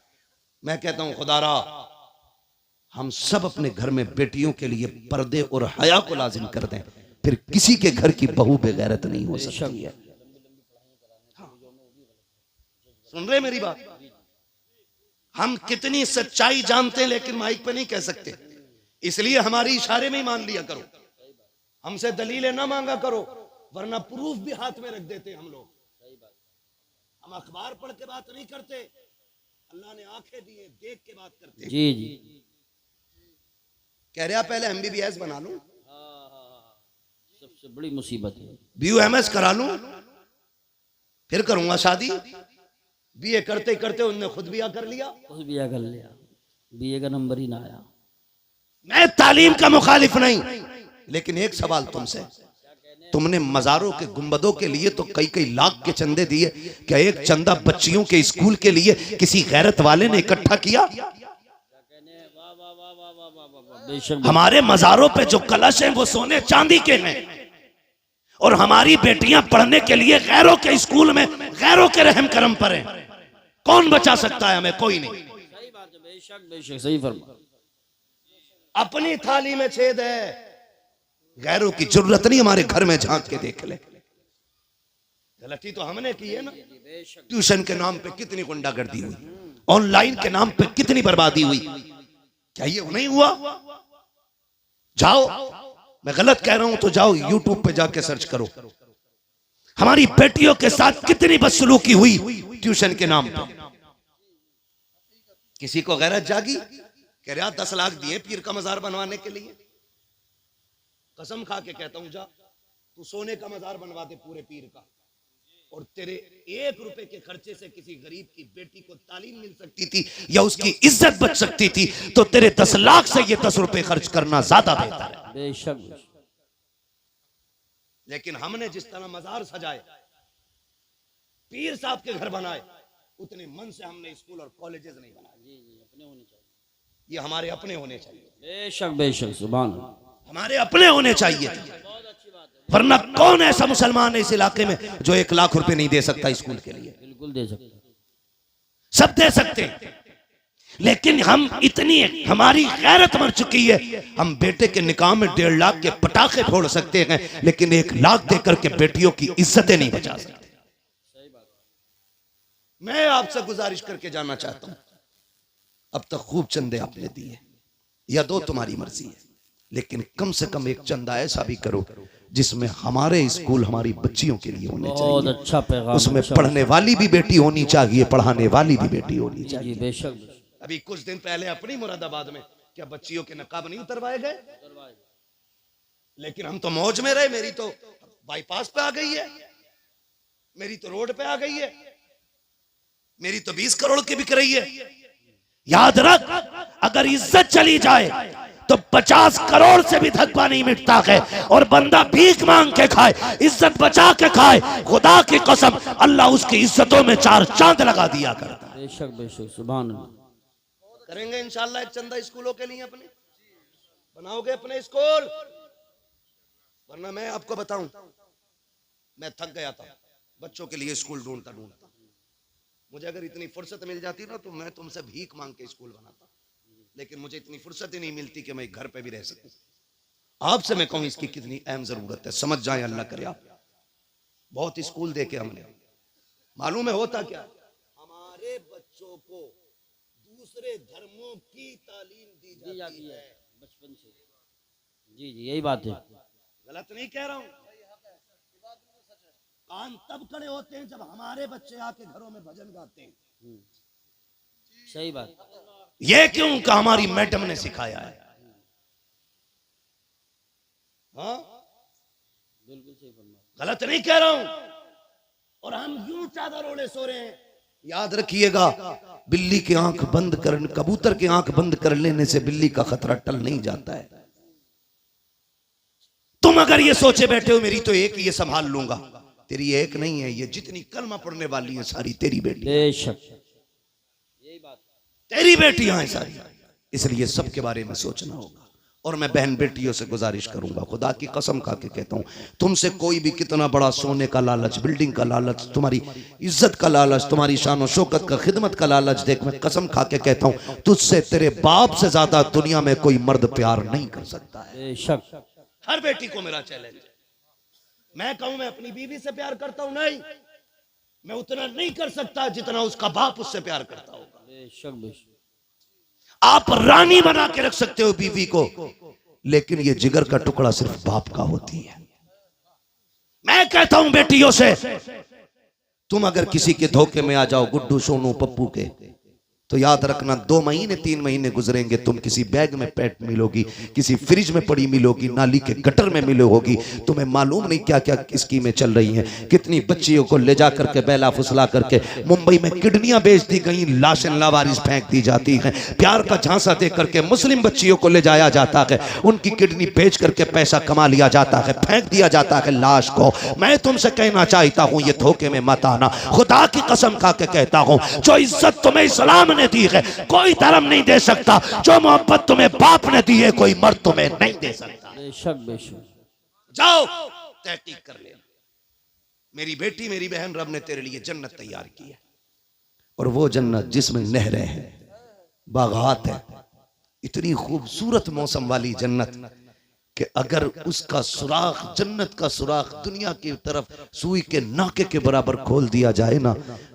मैं कहता हूं खुदारा, हम सब अपने घर में बेटियों के लिए पर्दे और हया को लाजिम कर दें, फिर किसी के घर की बहू बेगैरत नहीं हो सकती है। सुन रहे मेरी बात? हम कितनी सच्चाई जानते हैं लेकिन माइक पे नहीं कह सकते, इसलिए हमारी इशारे में ही मान लिया करो। हमसे दलीलें ना मांगा करो, वरना प्रूफ भी हाथ में रख देते हम लोग। हम अखबार पढ़ के बात नहीं करते, अल्लाह ने आंखें दी है, देख के बात करते। जी जी, कह रहा पहले MBBS बना लूं, सबसे बड़ी मुसीबत है। BUMS करा लूं, फिर करूंगा शादी। BA करते करते उन्होंने खुद बिया कर लिया, खुद बिया कर लिया, BA का नंबर ही ना आया। मैं तालीम का मुखालिफ नहीं, लेकिन एक सवाल तुमसे, तुमने मजारों के गुंबदों के लिए तो कई कई लाख के चंदे दिए, क्या एक चंदा बच्चियों के स्कूल के लिए किसी गैरत वाले ने इकट्ठा किया? बेशक हमारे मजारों पे जो कलश हैं वो सोने चांदी के हैं, और हमारी बेटियां पढ़ने के लिए गैरों के स्कूल में गैरों के रहम करम पर हैं। कौन बचा सकता है हमें? कोई नहीं। सही बात है, बेशक बेशक सही फरमा। अपनी थाली में छेद है, गैरों की जरूरत नहीं हमारे घर में झांक के देख ले। गलती तो हमने की है ना। ट्यूशन के नाम पे कितनी गुंडागर्दी हुई, ऑनलाइन के नाम पे कितनी बर्बादी हुई, क्या ये नहीं हुआ? जाओ, मैं गलत कह रहा हूं तो जाओ यूट्यूब पे जाके सर्च करो। हमारी बेटियों के साथ कितनी बदसलूकी हुई ट्यूशन के नाम पे। किसी को गैरत जागी? कह रहा 10 लाख दिए पीर का मजार बनवाने के लिए। कसम खा के कहता हूं, जा तू सोने का मजार बनवा दे पूरे पीर का, और तेरे 1 रुपए के खर्चे से किसी गरीब की बेटी को तालीम मिल सकती थी या उसकी इज्जत बच सकती थी, तो तेरे 10 लाख से ये 10 रुपए खर्च करना ज्यादा बेहतर है। बेशक। लेकिन हमने जिस तरह मजार सजाए, पीर साहब के घर बनाए, उतने मन से हमने स्कूल और कॉलेजेस नहीं बनाए। जी जी, अपने होने चाहिए, ये हमारे अपने होने चाहिए। बेशक बेशक, सुभान अल्लाह, हमारे अपने होने चाहिए, वरना कौन ऐसा मुसलमान है इस इलाके में जो 1 लाख रुपए नहीं दे सकता स्कूल के लिए? बिल्कुल दे सकते, सब दे सकते हैं, लेकिन हम इतनी हमारी गैरत मर चुकी है, हम बेटे के निकाह में 1.5 लाख के पटाखे फोड़ सकते हैं, लेकिन 1 लाख देकर के बेटियों की इज्जतें नहीं बचा सकते। मैं आपसे गुजारिश करके जानना चाहता हूं, अब तक खूब चंदे आपने दिए या दो, तुम्हारी मर्जी है, लेकिन कम से कम एक चंदा ऐसा भी करो जिसमें हमारे स्कूल हमारी बच्चियों के लिए होने बहुत चाहिए। अच्छा पैगाम, उसमें पढ़ने वाली भी बेटी होनी चाहिए, पढ़ाने वाली भी बेटी होनी चाहिए। जी बेशक। अभी कुछ दिन पहले अपनी मुरादाबाद में क्या बच्चियों के नकाब नहीं उतरवाए गए? लेकिन हम तो मौज में रहे। मेरी तो बाईपास पे आ गई है, मेरी तो रोड पे आ गई है, मेरी तो 20 करोड़ की बिक रही है। याद रख, अगर इज्जत चली जाए तो 50 करोड़ से भी धक्का नहीं मिटता है, और बंदा भीख मांग के खाए, इज्जत बचा के खाए, खुदा की कसम अल्लाह उसकी इज्जतों में 4 चांद लगा दिया करता है। बेशक बेशक, सुभान अल्लाह। करेंगे इंशाल्लाह एक चंदा स्कूलों के लिए, अपने बनाओगे अपने स्कूल, वरना मैं आपको बताऊं, मैं थक गया था बच्चों के लिए स्कूल ढूंढता ढूंढता। मुझे अगर इतनी फुर्सत मिल जाती ना तो मैं तुमसे भीख मांग के स्कूल बनाता, लेकिन मुझे इतनी फुर्सत ही नहीं मिलती कि मैं घर पे भी रह सकूं। आपसे मैं कहूं इसकी कितनी अहम जरूरत है, समझ जाए, अल्लाह करे। आप बहुत स्कूल देखे हमने, मालूम है होता क्या, हमारे बच्चों को दूसरे धर्मों की तालीम दी जाती है बचपन से। जी जी, यही बात है, गलत नहीं कह रहा हूं। कान तब खड़े होते हैं जब हमारे बच्चे आके घरों में भजन गाते हैं। सही बात। ये क्यों का हमारी मैडम ने सिखाया है। हाँ, बिल्कुल सही फरमा, गलत नहीं कह रहा हूं। और हम यूं चादर ओढ़े सो रहे हैं। याद रखिएगा, बिल्ली की आंख बंद कर, कबूतर की आंख बंद कर लेने से बिल्ली का खतरा टल नहीं जाता है। तुम अगर ये सोचे बैठे हो मेरी तो एक ये संभाल लूंगा, तेरी एक नहीं है, ये जितनी कलमा पढ़ने वाली है सारी तेरी बेटी, बेशक यही बात, तेरी बेटियां हैं सारी। इसलिए सबके बारे में सोचना होगा। और मैं बहन बेटियों से गुजारिश करूंगा, खुदा की कसम खा के कहता हूं, तुमसे कोई भी कितना बड़ा सोने का लालच, बिल्डिंग का लालच, तुम्हारी इज्जत का लालच, तुम्हारी शान और शौकत का, खिदमत का लालच देख, मैं कसम खा के कहता हूं तुझसे तेरे बाप से ज्यादा दुनिया में कोई मर्द प्यार नहीं कर सकता है। बेशक। हर बेटी को मेरा चैलेंज है। मैं कहूं मैं अपनी बीवी से प्यार करता हूं, नहीं, मैं उतना नहीं कर सकता जितना उसका बाप उससे प्यार करता होगा। बेशक बेशक। आप रानी बना के रख सकते हो बीवी को, लेकिन ये जिगर का टुकड़ा सिर्फ बाप का होती है। मैं कहता हूं बेटियों से, तुम अगर किसी के धोखे में आ जाओ, गुड्डू सोनू पप्पू के, तो याद रखना 2 महीने 3 महीने गुजरेंगे, तुम किसी बैग में पैट मिलोगी, किसी फ्रिज में पड़ी मिलोगी, नाली के गटर में मिलोगी। तुम्हें मालूम नहीं क्या क्या स्कीमें चल रही हैं। कितनी बच्चियों को ले जा करके बेला फुसला करके मुंबई में किडनियां बेच दी गई, लाशें लावारिस फेंक दी जाती हैं। प्यार का झांसा दे करके मुस्लिम बच्चियों को ले जाया जाता है, उनकी किडनी बेच करके पैसा कमा लिया जाता है, फेंक दिया जाता है लाश को। मैं तुमसे कहना चाहता हूं ये धोखे में मत आना। खुदा की कसम खा के कहता हूं, जो इज्जत तुम्हें इस्लाम ने दी है कोई धर्म नहीं दे सकता, जो मोहब्बत तुम्हें बाप ने दी है कोई मर्द तुम्हें नहीं दे सकता। बेशक बेशक। जाओ तहकीक कर ले। मेरी बेटी मेरी बहन, रब ने तेरे लिए जन्नत तैयार की है, और वो जन्नत जिसमें नहरें हैं, बागात है, इतनी खूबसूरत मौसम वाली जन्नत कि अगर उसका सुराख, जन्नत का सुराख दुनिया की तरफ सुई के नाके के बराबर खोल दिया जाए ना,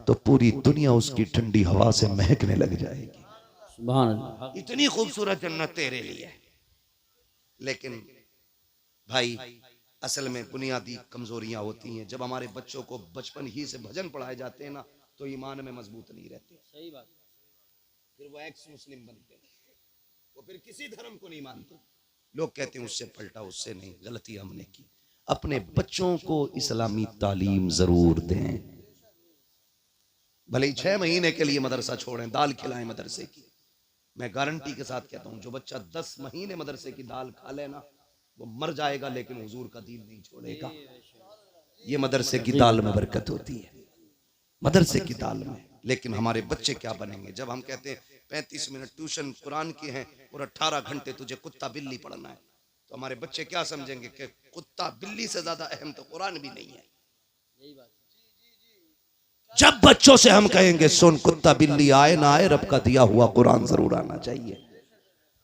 तो पूरी दुनिया उसकी ठंडी हवा से महकने लग जाएगी। सुभान अल्लाह। इतनी खूबसूरत जन्नत तेरे लिए। लेकिन भाई असल में बुनियादी कमजोरियां होती हैं। जब हमारे बच्चों को बचपन ही से भजन पढ़ाए जाते हैं ना, तो ईमान में मजबूत नहीं रहते। सही बात। फिर वो एक्स मुस्लिम बनते हैं, वो फिर किसी धर्म को नहीं मानते। लोग कहते हैं उससे पलटा, उससे नहीं, गलती हमने की। अपने बच्चों को इस्लामी तालीम जरूर दें, भले ही 6 महीने के लिए मदरसा छोड़ें, दाल खिलाएं मदरसे की। मैं गारंटी के साथ कहता हूं, जो बच्चा 10 महीने मदरसे की दाल खा लेना वो मर जाएगा, लेकिन हुजूर का दीन नहीं छोड़ेगा। ये मदरसे की दाल में बरकत होती है, मदरसे की दाल में। लेकिन हमारे बच्चे क्या बनेंगे जब हम कहते हैं 35 मिनट ट्यूशन कुरान की है और 18 घंटे तुझे कुत्ता बिल्ली पढ़ना है, तो हमारे बच्चे क्या समझेंगे कि कुत्ता बिल्ली से ज्यादा अहम तो कुरान भी नहीं है। जब बच्चों से हम कहेंगे सुन, कुत्ता बिल्ली आए ना आए, रब का दिया हुआ कुरान जरूर आना चाहिए,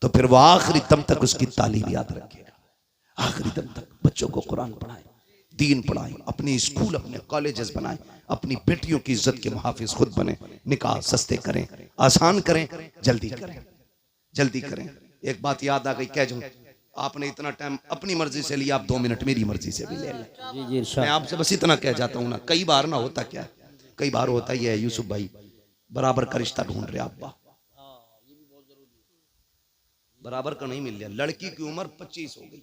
तो फिर वो आखिरी दम तक उसकी तालीम याद रखेगा। आखिरी दम तक बच्चों को कुरान पढ़ाएं, दीन पढ़ाएं, अपने स्कूल अपने कॉलेजेस बनाएं, अपनी बेटियों की इज्जत के मुहाफिज खुद बने, निकाह सस्ते करें, आसान करें, जल्दी करें, जल्दी करें। एक बात याद आ गई, कह दूं, आपने इतना टाइम अपनी मर्जी से लिया, आप 2 मिनट मेरी मर्जी से भी ले लें। मैं आपसे बस इतना कह जाता हूं ना, कई बार ना होता क्या है, कई बार होता ही है यूसुफ भाई, बराबर का रिश्ता ढूंढ रहे अब्बा, बराबर का नहीं मिल रहा। लड़की की उम्र 25 हो गई,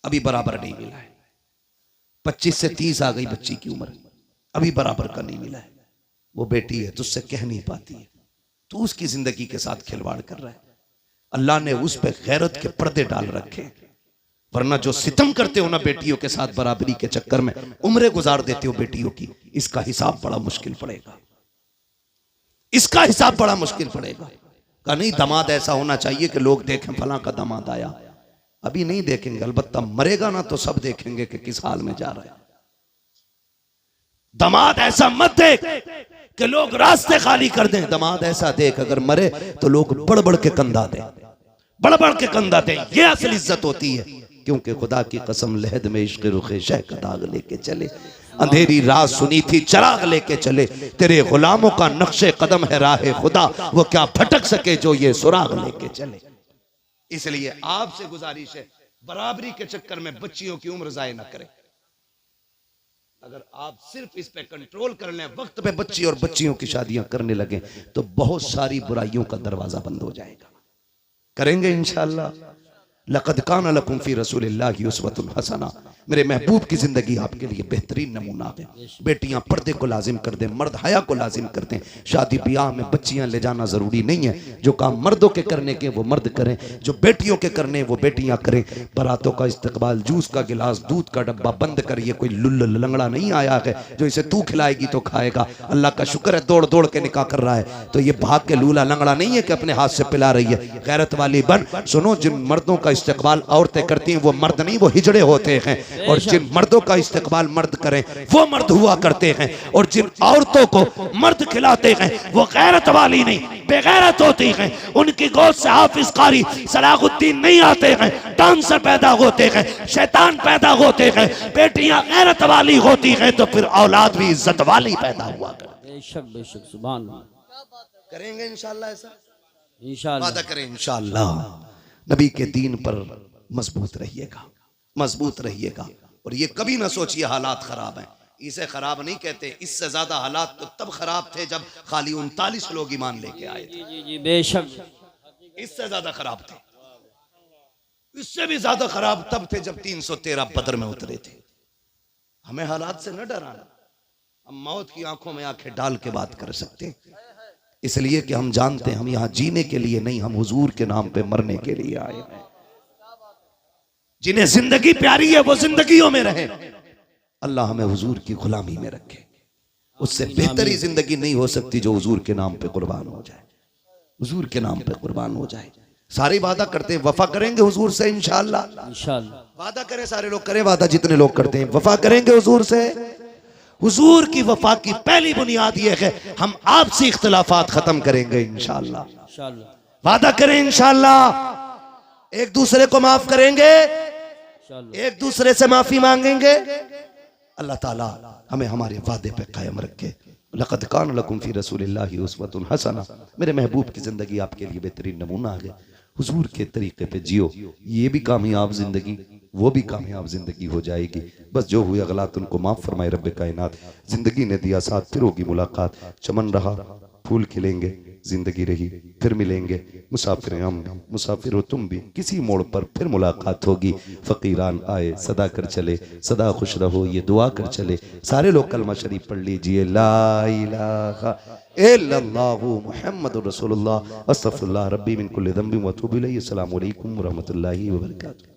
अभी बराबर नहीं मिला है। 25 से 30 आ गई बच्ची की उम्र, अभी बराबर का नहीं मिला है। वो बेटी है, तुझसे कह नहीं पाती है, तू उसकी जिंदगी के साथ खिलवाड़ कर रहा है। अल्लाह ने उस पे गैरत के पर्दे डाल रखे, वरना जो सितम करते हो ना बेटियों के साथ बराबरी के चक्कर में, उम्रें गुजार देते हो बेटियों की, इसका हिसाब बड़ा मुश्किल पड़ेगा, इसका हिसाब बड़ा मुश्किल पड़ेगा। का नहीं, दामाद ऐसा होना चाहिए कि लोग देखें फलां का दामाद आया। अभी नहीं देखेंगे, अलबत्ता मरेगा ना तो सब देखेंगे कि किस हाल में जा रहा है। दामाद ऐसा मत देख कि लोग रास्ते खाली कर दें, दामाद ऐसा देख अगर मरे तो लोग बढ़ बढ़ के कंधा दें, बढ़ बढ़ के कंधा दें। ये असल इज्जत होती है, क्योंकि खुदा की कसम लहद में इश्क़ रुखे शह का दाग लेके चले, अंधेरी रात सुनी थी चराग लेके चले, तेरे गुलामों का नक्शे कदम है राह खुदा, वो क्या भटक सके जो ये सुराग लेके चले। इसलिए आपसे गुजारिश है, बराबरी के चक्कर में बच्चियों की उम्र जाया ना करें। अगर आप सिर्फ इस पे कंट्रोल कर लें, वक्त पे बच्ची और बच्चियों की शादियां करने लगे, तो बहुत सारी बुराइयों का दरवाजा बंद हो जाएगा। करेंगे इंशाअल्लाह। लक़द कान लकुम फी रसूलिल्लाहि उस्वतुन हसना, मेरे महबूब की जिंदगी आपके लिए बेहतरीन नमूना है। बेटियां पर्दे को लाजिम कर दें, मर्द हया को लाजिम कर दें। शादी ब्याह में बच्चियां ले जाना जरूरी नहीं है, जो काम मर्दों के करने के वो मर्द करें, जो बेटियों के करने वो बेटियां करें। बारातों का इस्तकबाल, जूस का गिलास, दूध का डब्बा बंद कर, ये कोई लुल्ल लंगड़ा नहीं आया है जो इसे तू खिलाएगी तो खाएगा। अल्लाह का शुक्र है दौड़ दौड़ के निकाह कर रहा है, तो ये भाग के लूला लंगड़ा नहीं है कि अपने हाथ से पिला रही है। गैरत वाली बन। सुनो, जिन मर्दों का इस्तकबाल औरतें करती हैं वो मर्द नहीं, वो हिजड़े होते हैं, और जिन मर्दों का इस्तकबाल मर्द करें वो मर्द हुआ करते हैं, और जिन औरतों को मर्द खिलाते हैं वो गैरत वाली नहीं बेगैरत होती हैं। उनकी गोद से हाफिज कारी सलाहुद्दीन नहीं आते हैं, डांसर पैदा होते हैं, शैतान पैदा होते हैं। बेटियां गैरत वाली होती हैं तो फिर औलाद भी इज्जत वाली पैदा हुआ करती है। बेशक बेशक, सुभान अल्लाह। करेंगे इंशाअल्लाह, ऐसा इंशाअल्लाह वादा करें इंशाअल्लाह। नबी के दीन पर मजबूत रहिएगा, मजबूत रहिएगा, और ये कभी ना सोचिए हालात खराब हैं। इसे खराब नहीं कहते। इससे ज्यादा हालात तो तब खराब थे जब खाली 39 लोग ईमान लेके आए थे। जी जी बेशक। इससे ज्यादा खराब थे। इससे भी ज्यादा खराब तब थे जब 313 बदर में उतरे थे। हमें हालात से न डराना, हम मौत की आंखों में आंखें डाल के बात कर सकते हैं, इसलिए कि हम जानते हैं हम यहां जीने के लिए नहीं, हम हुजूर के नाम पे मरने के लिए आए हैं। जिन्हें जिंदगी प्यारी है वो जिंदगियों में रहे। अल्लाह हमें हुजूर की गुलामी में रखे। उससे बेहतरी जिंदगी नहीं हो सकती जो हुजूर के नाम पे कुर्बान हो जाए, हुजूर के नाम पे कुर्बान हो जाए। सारी वादा करते हैं वफा करेंगे हुजूर से इंशाअल्लाह। इंशाअल्लाह वादा करें, सारे लोग करें वादा, जितने लोग करते हैं वफा करेंगे हुजूर से। हुजूर की वफा की पहली बुनियाद यह है हम आपसी इख्तिलाफात खत्म करेंगे इंशाअल्लाह। इंशाअल्लाह वादा करें इंशाअल्लाह। एक दूसरे को माफ करेंगे, इंशाअल्लाह। एक दूसरे से माफी मांगेंगे। अल्लाह ताला हमें हमारे वादे पे कायम रखे। लक़द कान लकुम फी रसूलिल्लाहि उस्वतुन हसना। मेरे महबूब की जिंदगी आपके लिए बेहतरीन नमूना है। हुजूर के तरीके पे जियो, ये भी कामयाब जिंदगी, वो भी कामयाब जिंदगी हो जाएगी। बस जो हुए गलत उनको माफ फरमाए रब्बे कायनात। जिंदगी ने दिया साथ, फिर होगी मुलाकात। चमन रहा, फूल खिलेंगे, जिंदगी रही, फिर मिलेंगे। मुसाफिर हम भी, मुसाफिर हो तुम भी, किसी मोड़ पर फिर मुलाकात होगी। फकीरान आए सदा कर चले, सदा खुश रहो ये दुआ कर चले। सारे लोग कलमा शरीफ पढ़ लीजिए, ला इलाहा इल्लल्लाहु मुहम्मदुर रसूलुल्लाह, अस्तगफिरुल्लाह रब्बी मिन कुल्ली ज़ंबिन व अतूबु इलैहि। अस्सलामु अलैकुम व रहमतुल्लाहि व बरकातुहू।